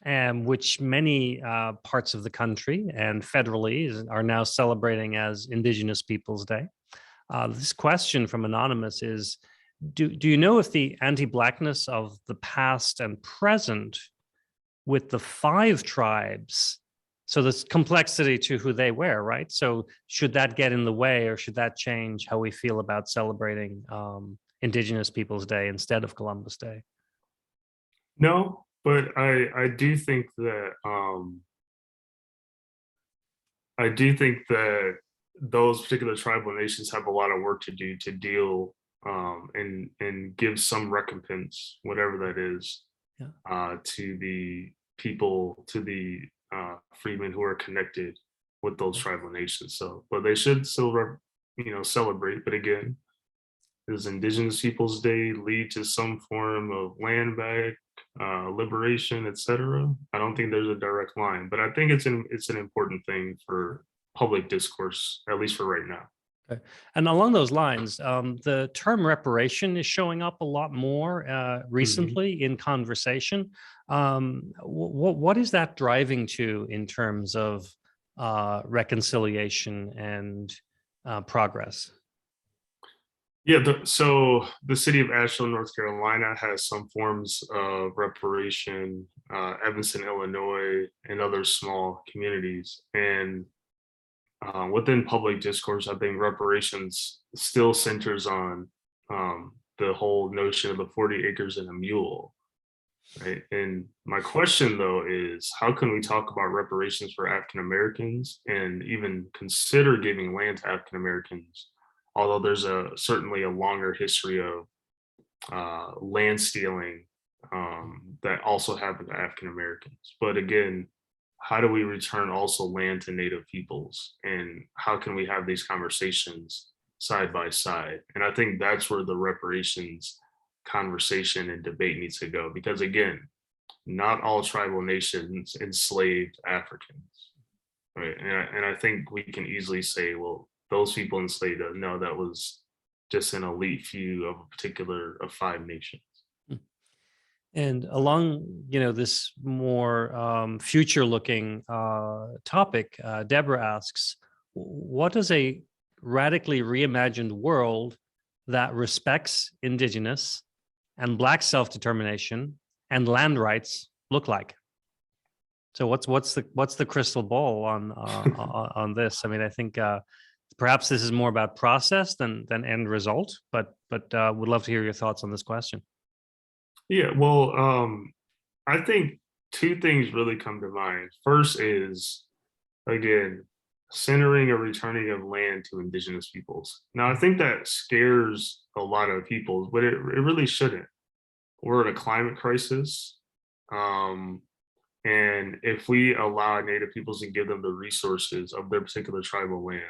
which many parts of the country and federally are now celebrating as Indigenous Peoples Day. This question from Anonymous is, do you know if the anti-Blackness of the past and present with the 5 tribes, so there's complexity to who they were, right? So should that get in the way, or should that change how we feel about celebrating Indigenous Peoples Day instead of Columbus Day? No, but I do think that I do think that those particular tribal nations have a lot of work to do to deal and give some recompense, whatever that is, Yeah. to the people, to the freedmen who are connected with those tribal nations. So, but they should still, celebrate. But again, does Indigenous Peoples Day lead to some form of land back, liberation, etc.? I don't think there's a direct line, but I think it's an important thing for public discourse, at least for right now. Okay. And along those lines, the term reparation is showing up a lot more Mhm. recently in conversation. What is that driving to in terms of reconciliation and progress? Yeah, so the city of Asheville, North Carolina has some forms of reparation, Evanston, Illinois, and other small communities. And within public discourse, I think reparations still centers on the whole notion of the 40 acres and a mule, right? And my question, though, is how can we talk about reparations for African Americans and even consider giving land to African Americans, although there's certainly a longer history of land stealing that also happened to African Americans. But again, how do we return also land to Native peoples, and how can we have these conversations side by side? And I think that's where the reparations conversation and debate needs to go, because again, not all tribal nations enslaved Africans, right? And I think we can easily say, well, those people enslaved us. No, that was just an elite few of a particular of 5 nations. And along, this more future-looking topic, Deborah asks, what does a radically reimagined world that respects Indigenous and Black self-determination and land rights look like? So what's the crystal ball on this? I mean, I think perhaps this is more about process than end result, but would love to hear your thoughts on this question. Yeah, well, I think 2 things really come to mind. First is, again, centering a returning of land to Indigenous peoples. Now, I think that scares a lot of people, but it really shouldn't. we're in a climate crisis. Um, and if we allow Native peoples and give them the resources of their particular tribal land,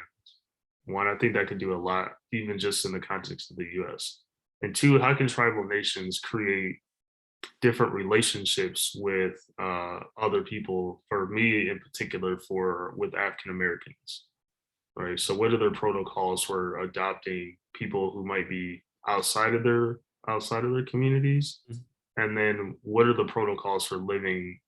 one, I think that could do a lot, even just in the context of the US. And two, how can tribal nations create different relationships with other people, for me in particular, for with African Americans, right? So what are their protocols for adopting people who might be outside of their communities? And then what are the protocols for living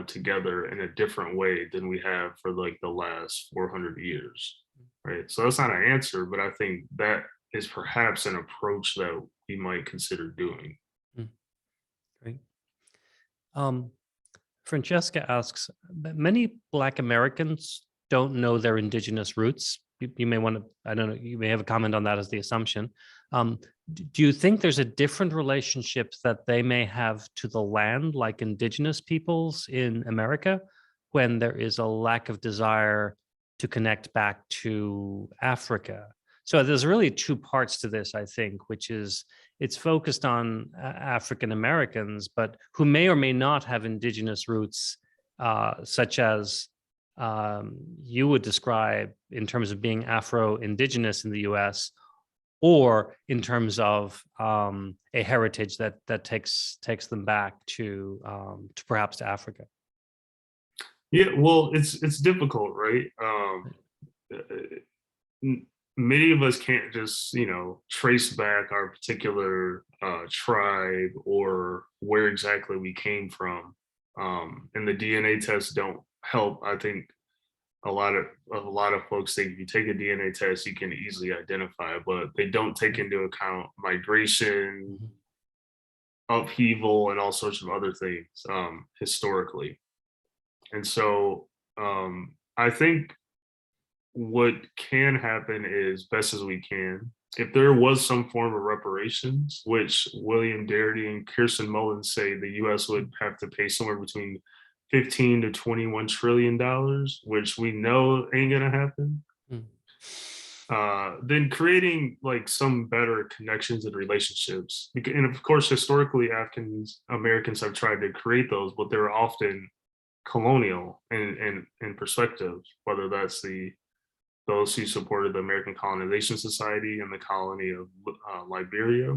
together in a different way than we have for like the last 400 years, right? So that's not an answer, but I think that is perhaps an approach that we might consider doing. Mm, great. Francesca asks, many Black Americans don't know their Indigenous roots. You may want to, I don't know, you may have a comment on that as the assumption. Do you think there's a different relationship that they may have to the land, like Indigenous peoples in America, when there is a lack of desire to connect back to Africa? So there's really two parts to this, I think, which is it's focused on African Americans, but who may or may not have Indigenous roots, such as you would describe in terms of being Afro-Indigenous in the US, or in terms of a heritage that takes them back to perhaps to Africa. Yeah, well, it's difficult, right? Many of us can't just, trace back our particular tribe or where exactly we came from, and the DNA tests don't help. I think a lot of folks think if you take a DNA test, you can easily identify, but they don't take into account migration, upheaval, and all sorts of other things historically. And so I think what can happen is, best as we can, if there was some form of reparations, which William Darity and Kirsten Mullins say the US would have to pay somewhere between 15 to 21 trillion dollars, which we know ain't gonna happen. Then creating like some better connections and relationships. And of course, historically, African Americans have tried to create those, but they're often colonial in perspective, whether that's those who supported the American Colonization Society and the colony of Liberia,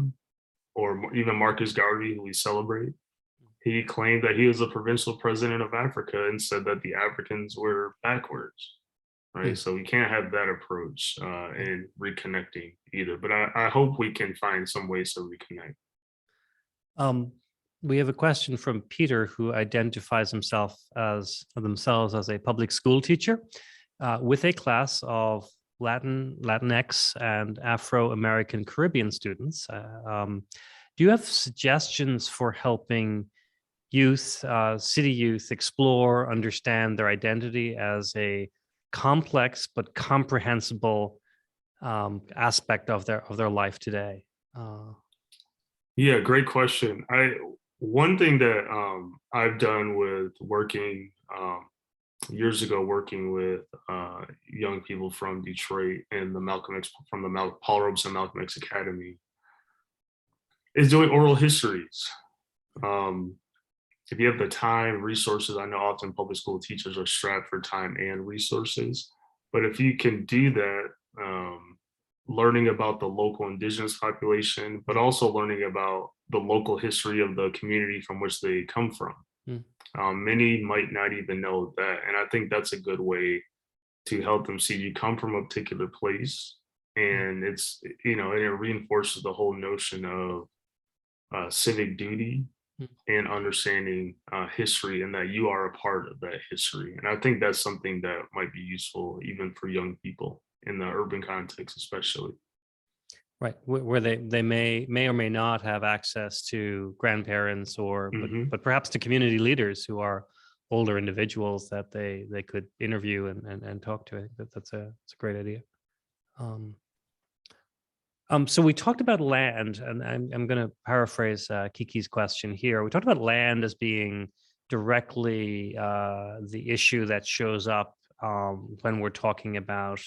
or even Marcus Garvey, who we celebrate. He claimed that he was the provincial president of Africa and said that the Africans were backwards, right? So we can't have that approach in reconnecting either. But I hope we can find some ways to reconnect. We have a question from Peter, who identifies themselves as a public school teacher with a class of Latinx, and Afro-American Caribbean students. Do you have suggestions for helping youth, city youth, explore, understand their identity as a complex but comprehensible aspect of their life today? Yeah, great question. One thing that I've done with working years ago, working with young people from Detroit and the Paul Robeson Malcolm X Academy, is doing oral histories. If you have the time, resources, I know often public school teachers are strapped for time and resources, but if you can do that, learning about the local Indigenous population, but also learning about the local history of the community from which they come from. Many might not even know that. And I think that's a good way to help them see you come from a particular place. And it's, and it reinforces the whole notion of civic duty and understanding history, and that you are a part of that history. And I think that's something that might be useful even for young people in the urban context, especially. Right, where they may or may not have access to grandparents, or but perhaps to community leaders who are older individuals that they could interview and talk to. I think that's a great idea. So we talked about land, and I'm going to paraphrase Kiki's question here. We talked about land as being directly the issue that shows up when we're talking about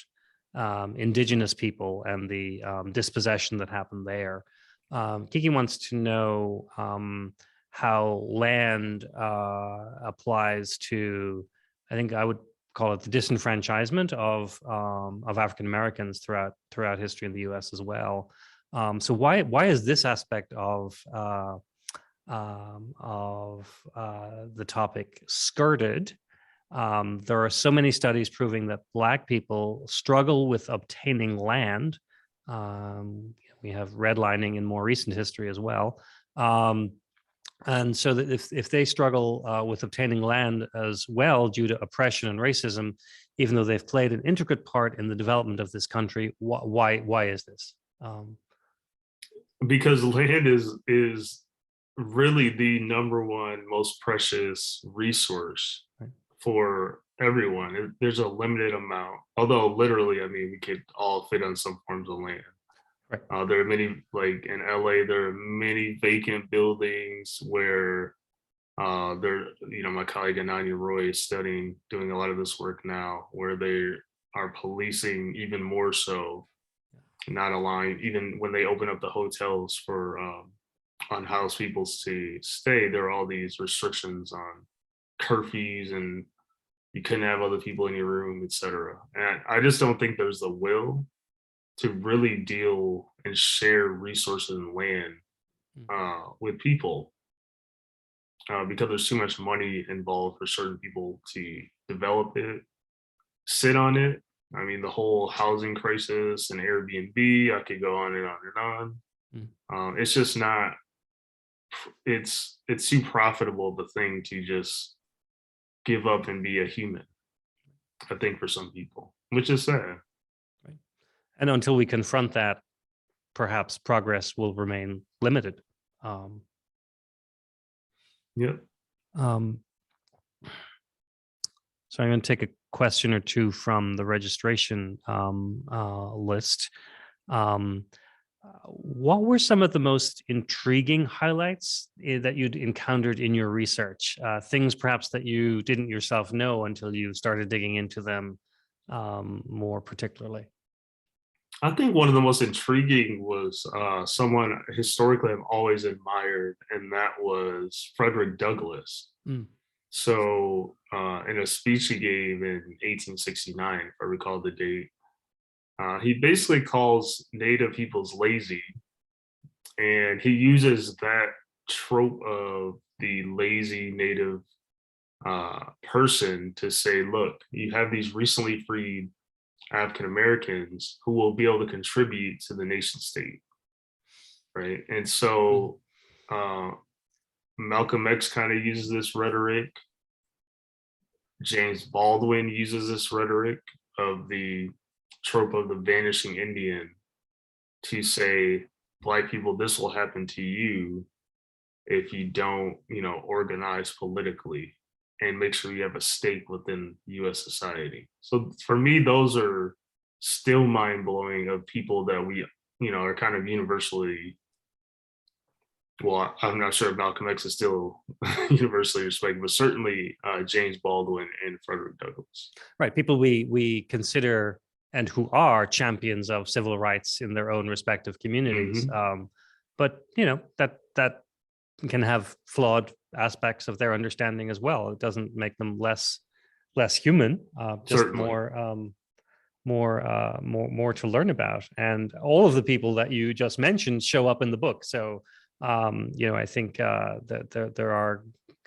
Indigenous people and the dispossession that happened there. Kiki wants to know how land applies to, I think I would call it the disenfranchisement of African Americans throughout history in the U.S. as well. So why is this aspect of the topic skirted? There are so many studies proving that Black people struggle with obtaining land. We have redlining in more recent history as well. And so that if they struggle with obtaining land as well due to oppression and racism, even though they've played an intricate part in the development of this country, why is this? Because land is really the number one most precious resource for everyone. There's a limited amount, although literally, I mean, we could all fit on some forms of land. Right. There are many, like in LA, there are many vacant buildings where my colleague Ananya Roy is doing a lot of this work now, where they are policing even more so, not allowing, even when they open up the hotels for unhoused people to stay, there are all these restrictions on curfews and you couldn't have other people in your room, etc. And I just don't think there's the will to really deal and share resources and land with people because there's too much money involved for certain people to develop it, sit on it. I mean, the whole housing crisis and Airbnb, I could go on and on and on. It's just not, it's too profitable of a thing to just give up and be a human, I think, for some people, which is sad. Right. And until we confront that, perhaps progress will remain limited. Yeah. So I'm going to take a question or two from the registration list. What were some of the most intriguing highlights that you'd encountered in your research? Things perhaps that you didn't yourself know until you started digging into them more particularly? I think one of the most intriguing was someone historically I've always admired, and that was Frederick Douglass. So in a speech he gave in 1869, if I recall the date, he basically calls Native peoples lazy, and he uses that trope of the lazy Native person to say, look, you have these recently freed African Americans who will be able to contribute to the nation state, right? And so Malcolm X kind of uses this rhetoric. James Baldwin uses this rhetoric of the trope of the vanishing Indian to say, Black people, this will happen to you if you don't, organize politically and make sure you have a stake within US society. So for me, those are still mind-blowing of people that we, are kind of universally, well, I'm not sure if Malcolm X is still universally respected, but certainly James Baldwin and Frederick Douglass. Right, people we consider and who are champions of civil rights in their own respective communities. But that can have flawed aspects of their understanding as well. It doesn't make them less human, just Certainly. more to learn about. And all of the people that you just mentioned show up in the book. So I think that there are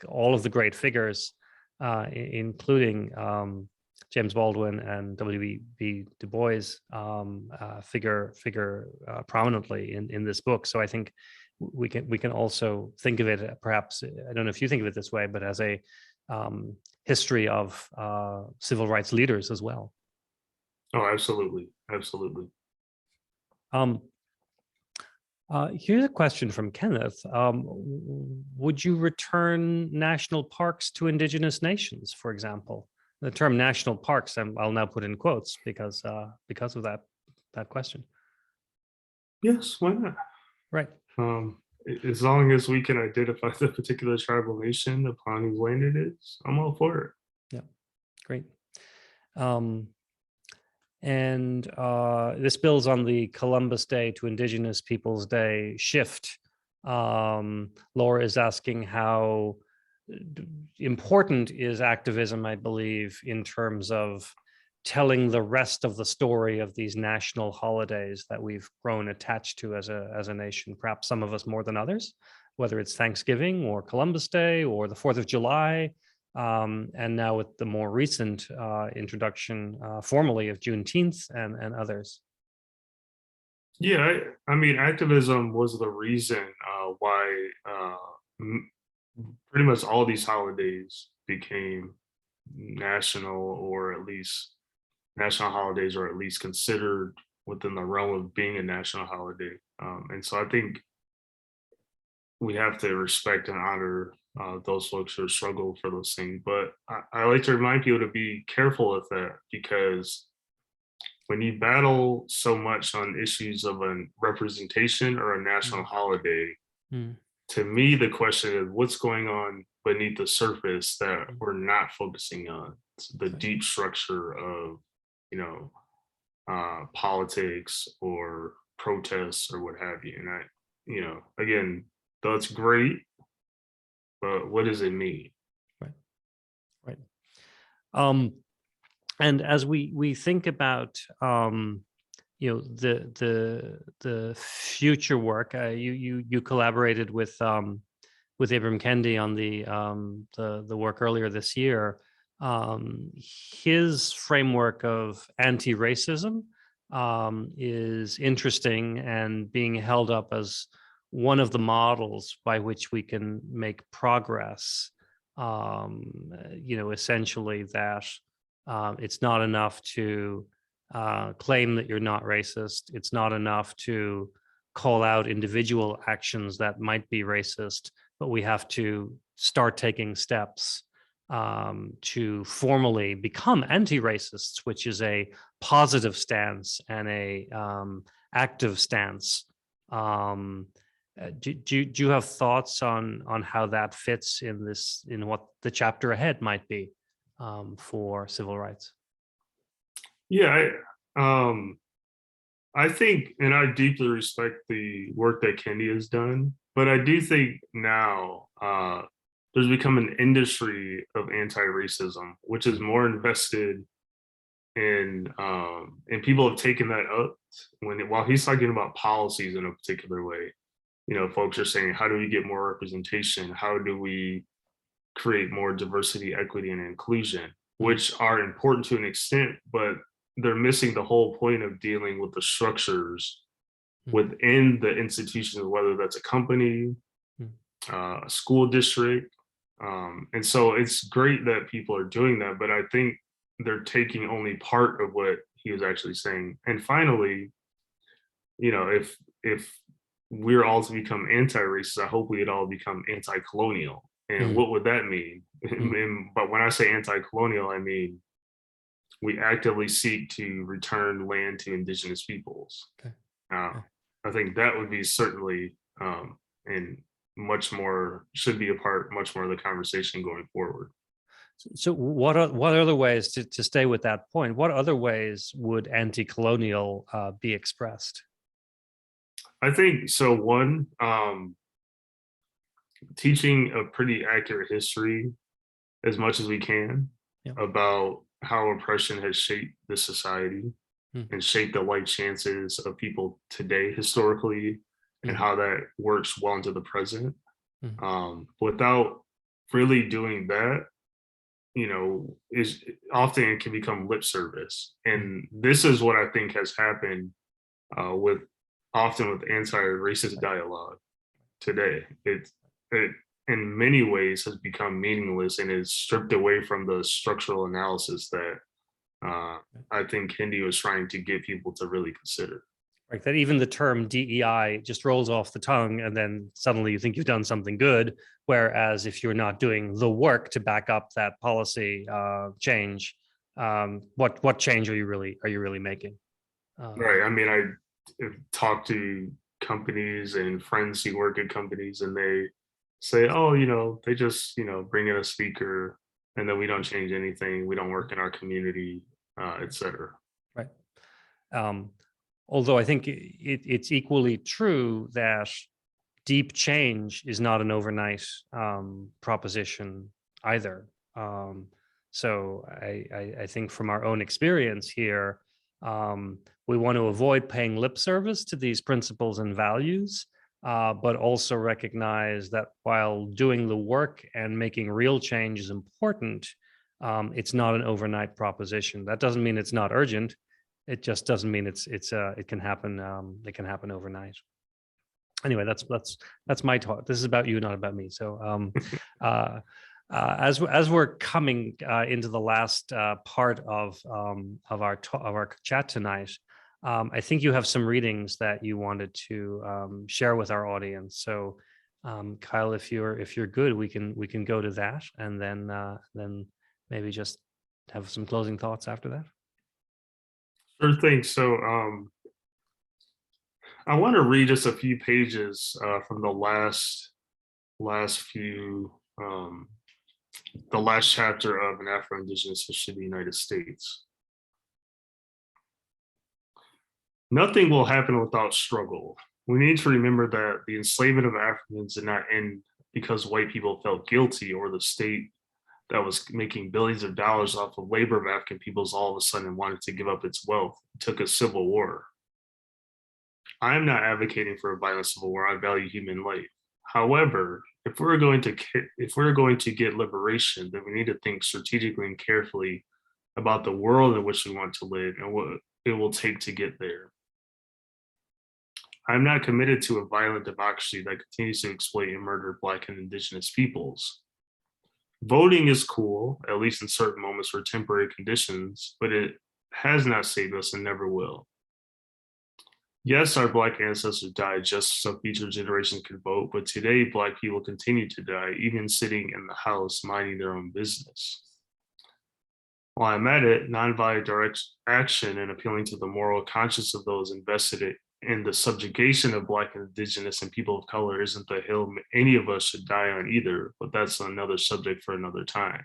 all of the great figures, including James Baldwin and W.B. Du Bois, figure prominently in this book. So I think we can also think of it, perhaps, I don't know if you think of it this way, but as a history of civil rights leaders as well. Oh, absolutely. Absolutely. Here's a question from Kenneth. Would you return national parks to indigenous nations, for example? The term national parks, I'll now put in quotes because of that question. Yes, why not? Right. As long as we can identify the particular tribal nation upon whose land it is, I'm all for it. Yeah, great. And this builds on the Columbus Day to Indigenous Peoples Day shift. Laura is asking how important is activism, I believe, in terms of telling the rest of the story of these national holidays that we've grown attached to as a nation, perhaps some of us more than others, whether it's Thanksgiving or Columbus Day or the 4th of July, and now with the more recent introduction formally of Juneteenth and others. Yeah, I mean, activism was the reason why pretty much all these holidays became national, or at least national holidays, or at least considered within the realm of being a national holiday. And so I think we have to respect and honor those folks who struggle for those things. But I like to remind people to be careful with that, because when you battle so much on issues of a representation or a national holiday, Mm. to me, the question is what's going on beneath the surface that we're not focusing on. It's the deep structure of, you know, politics or protests or what have you. And again, that's great, but what does it mean? Right, right. And as we think about the future work, you collaborated with Ibram Kendi on the work earlier this year. His framework of anti-racism is interesting and being held up as one of the models by which we can make progress. Essentially that it's not enough to claim that you're not racist. It's not enough to call out individual actions that might be racist, but we have to start taking steps to formally become anti-racists, which is a positive stance and a active stance. Do you have thoughts on how that fits in what the chapter ahead might be for civil rights? Yeah, I think, and I deeply respect the work that Kendi has done, but I do think now there's become an industry of anti-racism, which is more invested in, and people have taken that up while he's talking about policies in a particular way. Folks are saying, how do we get more representation? How do we create more diversity, equity, and inclusion, which are important to an extent, but they're missing the whole point of dealing with the structures within the institutions, whether that's a company, a school district. And so it's great that people are doing that, but I think they're taking only part of what he was actually saying. And finally, if we're all to become anti-racist, I hope we'd all become anti-colonial. And what would that mean? But when I say anti-colonial, I mean we actively seek to return land to indigenous peoples. Okay. I think that would be certainly and much more should be much more of the conversation going forward. So what other ways to stay with that point? What other ways would anti-colonial be expressed? I think so. One, teaching a pretty accurate history as much as we can about how oppression has shaped the society and shaped the life chances of people today historically, and how that works well into the present. Without really doing that, is often it can become lip service. And this is what I think has happened with anti-racist dialogue today. It in many ways has become meaningless and is stripped away from the structural analysis that I think Kendi was trying to get people to really consider. Right, that even the term DEI just rolls off the tongue, and then suddenly you think you've done something good. Whereas if you're not doing the work to back up that policy change, what change are you really making? Right. I mean, I've talked to companies and friends who work at companies, and they say, oh, they just, bring in a speaker, and then we don't change anything. We don't work in our community, et cetera. Right. Although I think it's equally true that deep change is not an overnight proposition either. So I think from our own experience here, we want to avoid paying lip service to these principles and values, but also recognize that while doing the work and making real change is important, it's not an overnight proposition. That doesn't mean it's not urgent. It just doesn't mean it can happen. It can happen overnight. Anyway, that's my talk. This is about you, not about me. So as we're coming into the last part of our chat tonight, I think you have some readings that you wanted to share with our audience. So Kyle, if you're good, we can go to that, and then maybe just have some closing thoughts after that. Sure thing. So I want to read just a few pages from the last few the last chapter of An Afro-Indigenous History of the United States. Nothing will happen without struggle. We need to remember that the enslavement of Africans did not end because white people felt guilty or the state that was making billions of dollars off of labor of African peoples all of a sudden wanted to give up its wealth. It took a civil war. I am not advocating for a violent civil war. I value human life. However, if we're going to get liberation, then we need to think strategically and carefully about the world in which we want to live and what it will take to get there. I'm not committed to a violent democracy that continues to exploit and murder Black and Indigenous peoples. Voting is cool, at least in certain moments for temporary conditions, but it has not saved us and never will. Yes, our Black ancestors died just so future generations could vote, but today Black people continue to die, even sitting in the house minding their own business. While I'm at it, nonviolent direct action and appealing to the moral conscience of those invested in the subjugation of Black and Indigenous and people of color isn't the hill any of us should die on either, but that's another subject for another time.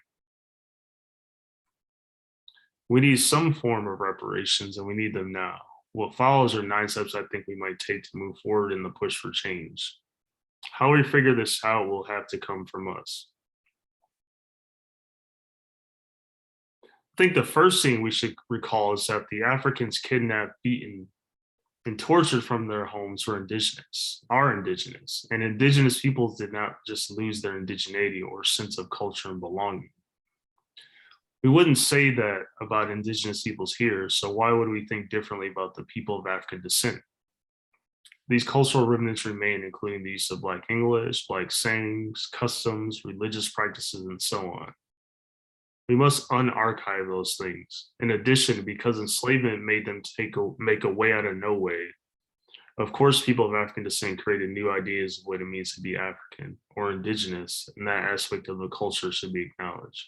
We need some form of reparations, and we need them now. What follows are 9 steps I think we might take to move forward in the push for change. How we figure this out will have to come from us. I think the first thing we should recall is that the Africans kidnapped, beaten, and tortured from their homes were indigenous, are indigenous, and indigenous peoples did not just lose their indigeneity or sense of culture and belonging. We wouldn't say that about indigenous peoples here, so why would we think differently about the people of African descent? These cultural remnants remain, including the use of Black English, Black sayings, customs, religious practices, and so on. We must unarchive those things. In addition, because enslavement made them make a way out of no way, of course, people of African descent created new ideas of what it means to be African or indigenous, and that aspect of the culture should be acknowledged.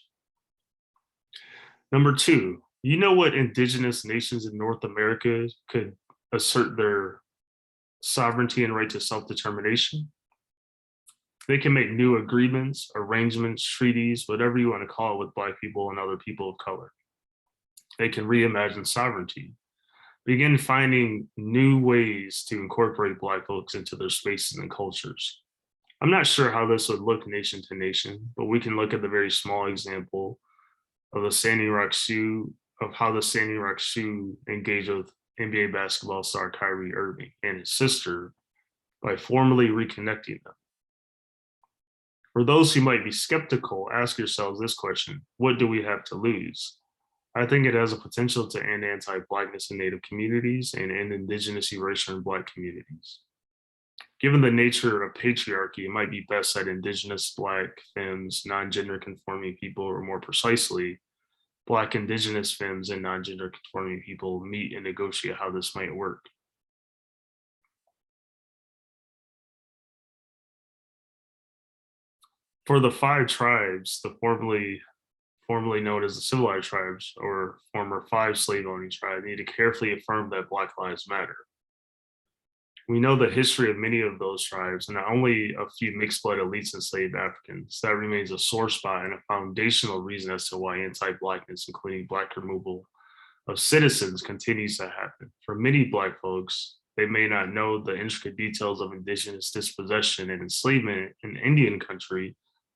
Number 2, you know what indigenous nations in North America could assert their sovereignty and right to self-determination? They can make new agreements, arrangements, treaties, whatever you want to call it, with Black people and other people of color. They can reimagine sovereignty, begin finding new ways to incorporate Black folks into their spaces and cultures. I'm not sure how this would look nation to nation, but we can look at the very small example of the Standing Rock Sioux, of how the Standing Rock Sioux engaged with NBA basketball star Kyrie Irving and his sister by formally reconnecting them. For those who might be skeptical, ask yourselves this question: what do we have to lose? I think it has a potential to end anti-Blackness in Native communities and end indigenous erasure in Black communities. Given the nature of patriarchy, it might be best that indigenous, Black, femmes, non-gender conforming people, or more precisely, Black indigenous femmes and non-gender conforming people meet and negotiate how this might work. For the 5 tribes, the formerly known as the civilized tribes, or former 5 slave-owning tribes, need to carefully affirm that Black lives matter. We know the history of many of those tribes, and not only a few mixed-blood elites enslaved Africans. That remains a sore spot and a foundational reason as to why anti-Blackness, including Black removal, of citizens continues to happen. For many Black folks, they may not know the intricate details of Indigenous dispossession and enslavement in Indian country,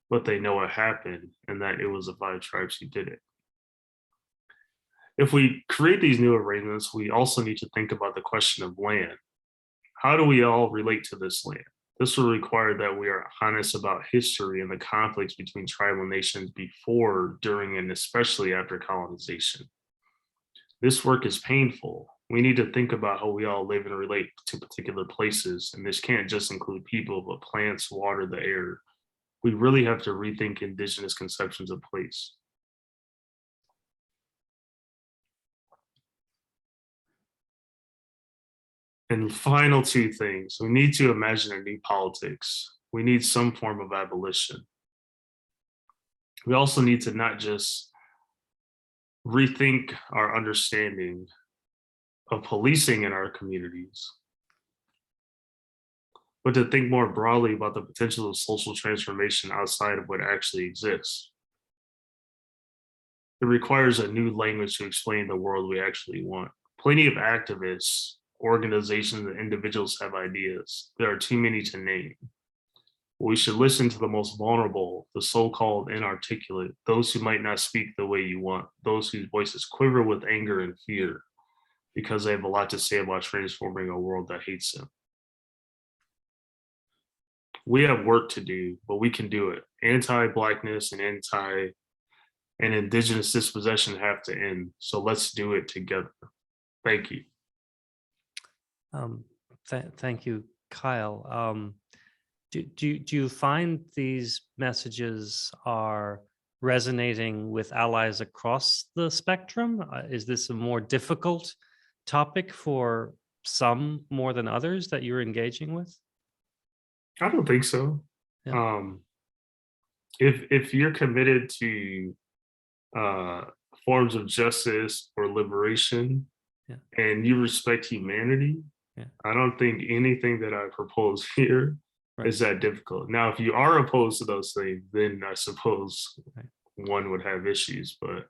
but they know it happened and that it was the five tribes who did it. If we create these new arrangements, we also need to think about the question of land. How do we all relate to this land? This will require that we are honest about history and the conflicts between tribal nations before, during, and especially after colonization. This work is painful. We need to think about how we all live and relate to particular places, and this can't just include people, but plants, water, the air. We really have to rethink Indigenous conceptions of place. And final two things, we need to imagine a new politics. We need some form of abolition. We also need to not just rethink our understanding of policing in our communities, but to think more broadly about the potential of social transformation outside of what actually exists. It requires a new language to explain the world we actually want. Plenty of activists, organizations, and individuals have ideas. There are too many to name. We should listen to the most vulnerable, the so-called inarticulate, those who might not speak the way you want, those whose voices quiver with anger and fear, because they have a lot to say about transforming a world that hates them. We have work to do, but we can do it. Anti-Blackness and Indigenous dispossession have to end. So let's do it together. Thank you. Thank you, Kyle. Do you find these messages are resonating with allies across the spectrum? Is this a more difficult topic for some more than others that you're engaging with? I don't think so. Yeah. If you're committed to forms of justice or liberation, Yeah. and you respect humanity, Yeah. I don't think anything that I propose here is that difficult. Now, if you are opposed to those things, then I suppose one would have issues. But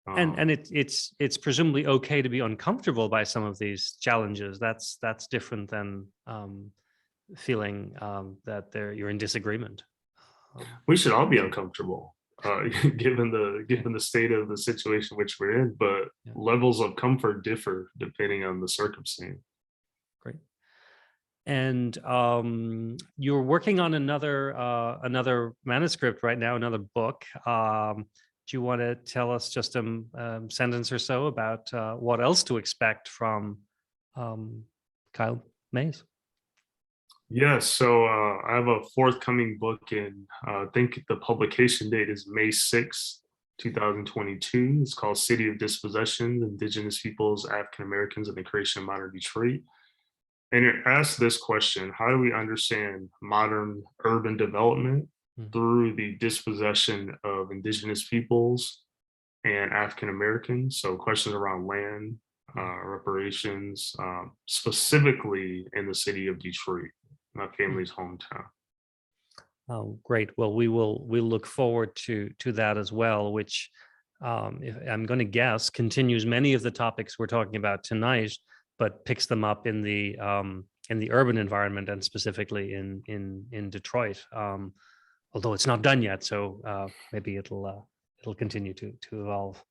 and it's presumably okay to be uncomfortable by some of these challenges. That's different than feeling that you're in disagreement. We should all be uncomfortable, given the state of the situation which we're in. But levels of comfort differ depending on the circumstance. Great. And you're working on another manuscript right now, another book. Do you want to tell us just a sentence or so about what else to expect from Kyle Mays? Yes, so I have a forthcoming book, and I think the publication date is May 6th, 2022. It's called City of Dispossession, Indigenous Peoples, African Americans, and the Creation of Modern Detroit. And it asks this question: how do we understand modern urban development through the dispossession of Indigenous peoples and African Americans? So questions around land, reparations, specifically in the city of Detroit, my family's hometown. Oh, great. Well, we'll look forward to that as well, which if, I'm going to guess continues many of the topics we're talking about tonight, but picks them up in the urban environment and specifically in Detroit. Although it's not done yet, so maybe it'll continue to evolve.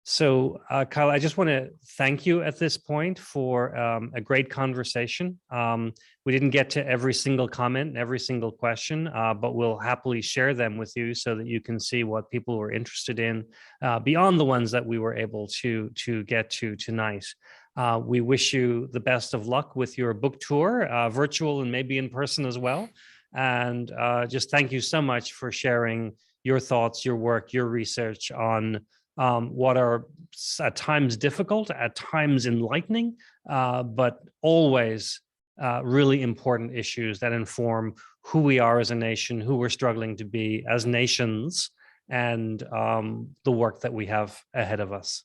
So, Kyle, I just want to thank you at this point for a great conversation. We didn't get to every single comment and every single question, but we'll happily share them with you so that you can see what people were interested in beyond the ones that we were able to get to tonight. We wish you the best of luck with your book tour, virtual and maybe in person as well. And just thank you so much for sharing your thoughts, your work, your research on what are at times difficult, at times enlightening, but always really important issues that inform who we are as a nation, who we're struggling to be as nations, and the work that we have ahead of us.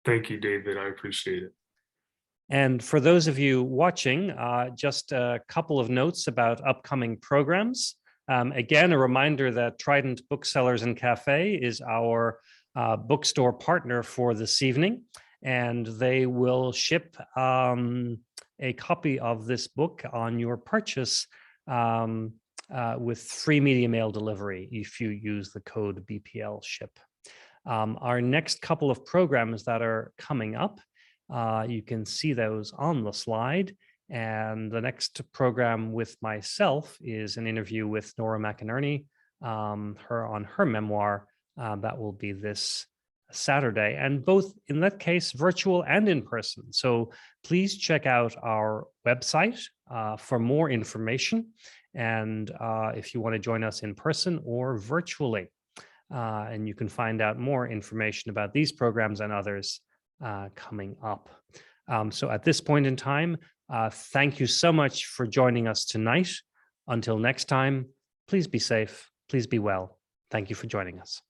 Thank you, David. I appreciate it. And for those of you watching, just a couple of notes about upcoming programs. Again, a reminder that Trident Booksellers and Cafe is our bookstore partner for this evening, and they will ship a copy of this book on your purchase with free media mail delivery if you use the code BPL ship. Our next couple of programs that are coming up, you can see those on the slide. And the next program with myself is an interview with Nora McInerney, on her memoir. That will be this Saturday, and both in that case virtual and in person. So please check out our website for more information, and if you want to join us in person or virtually. And you can find out more information about these programs and others coming up. So at this point in time, thank you so much for joining us tonight. Until next time, please be safe, please be well. Thank you for joining us.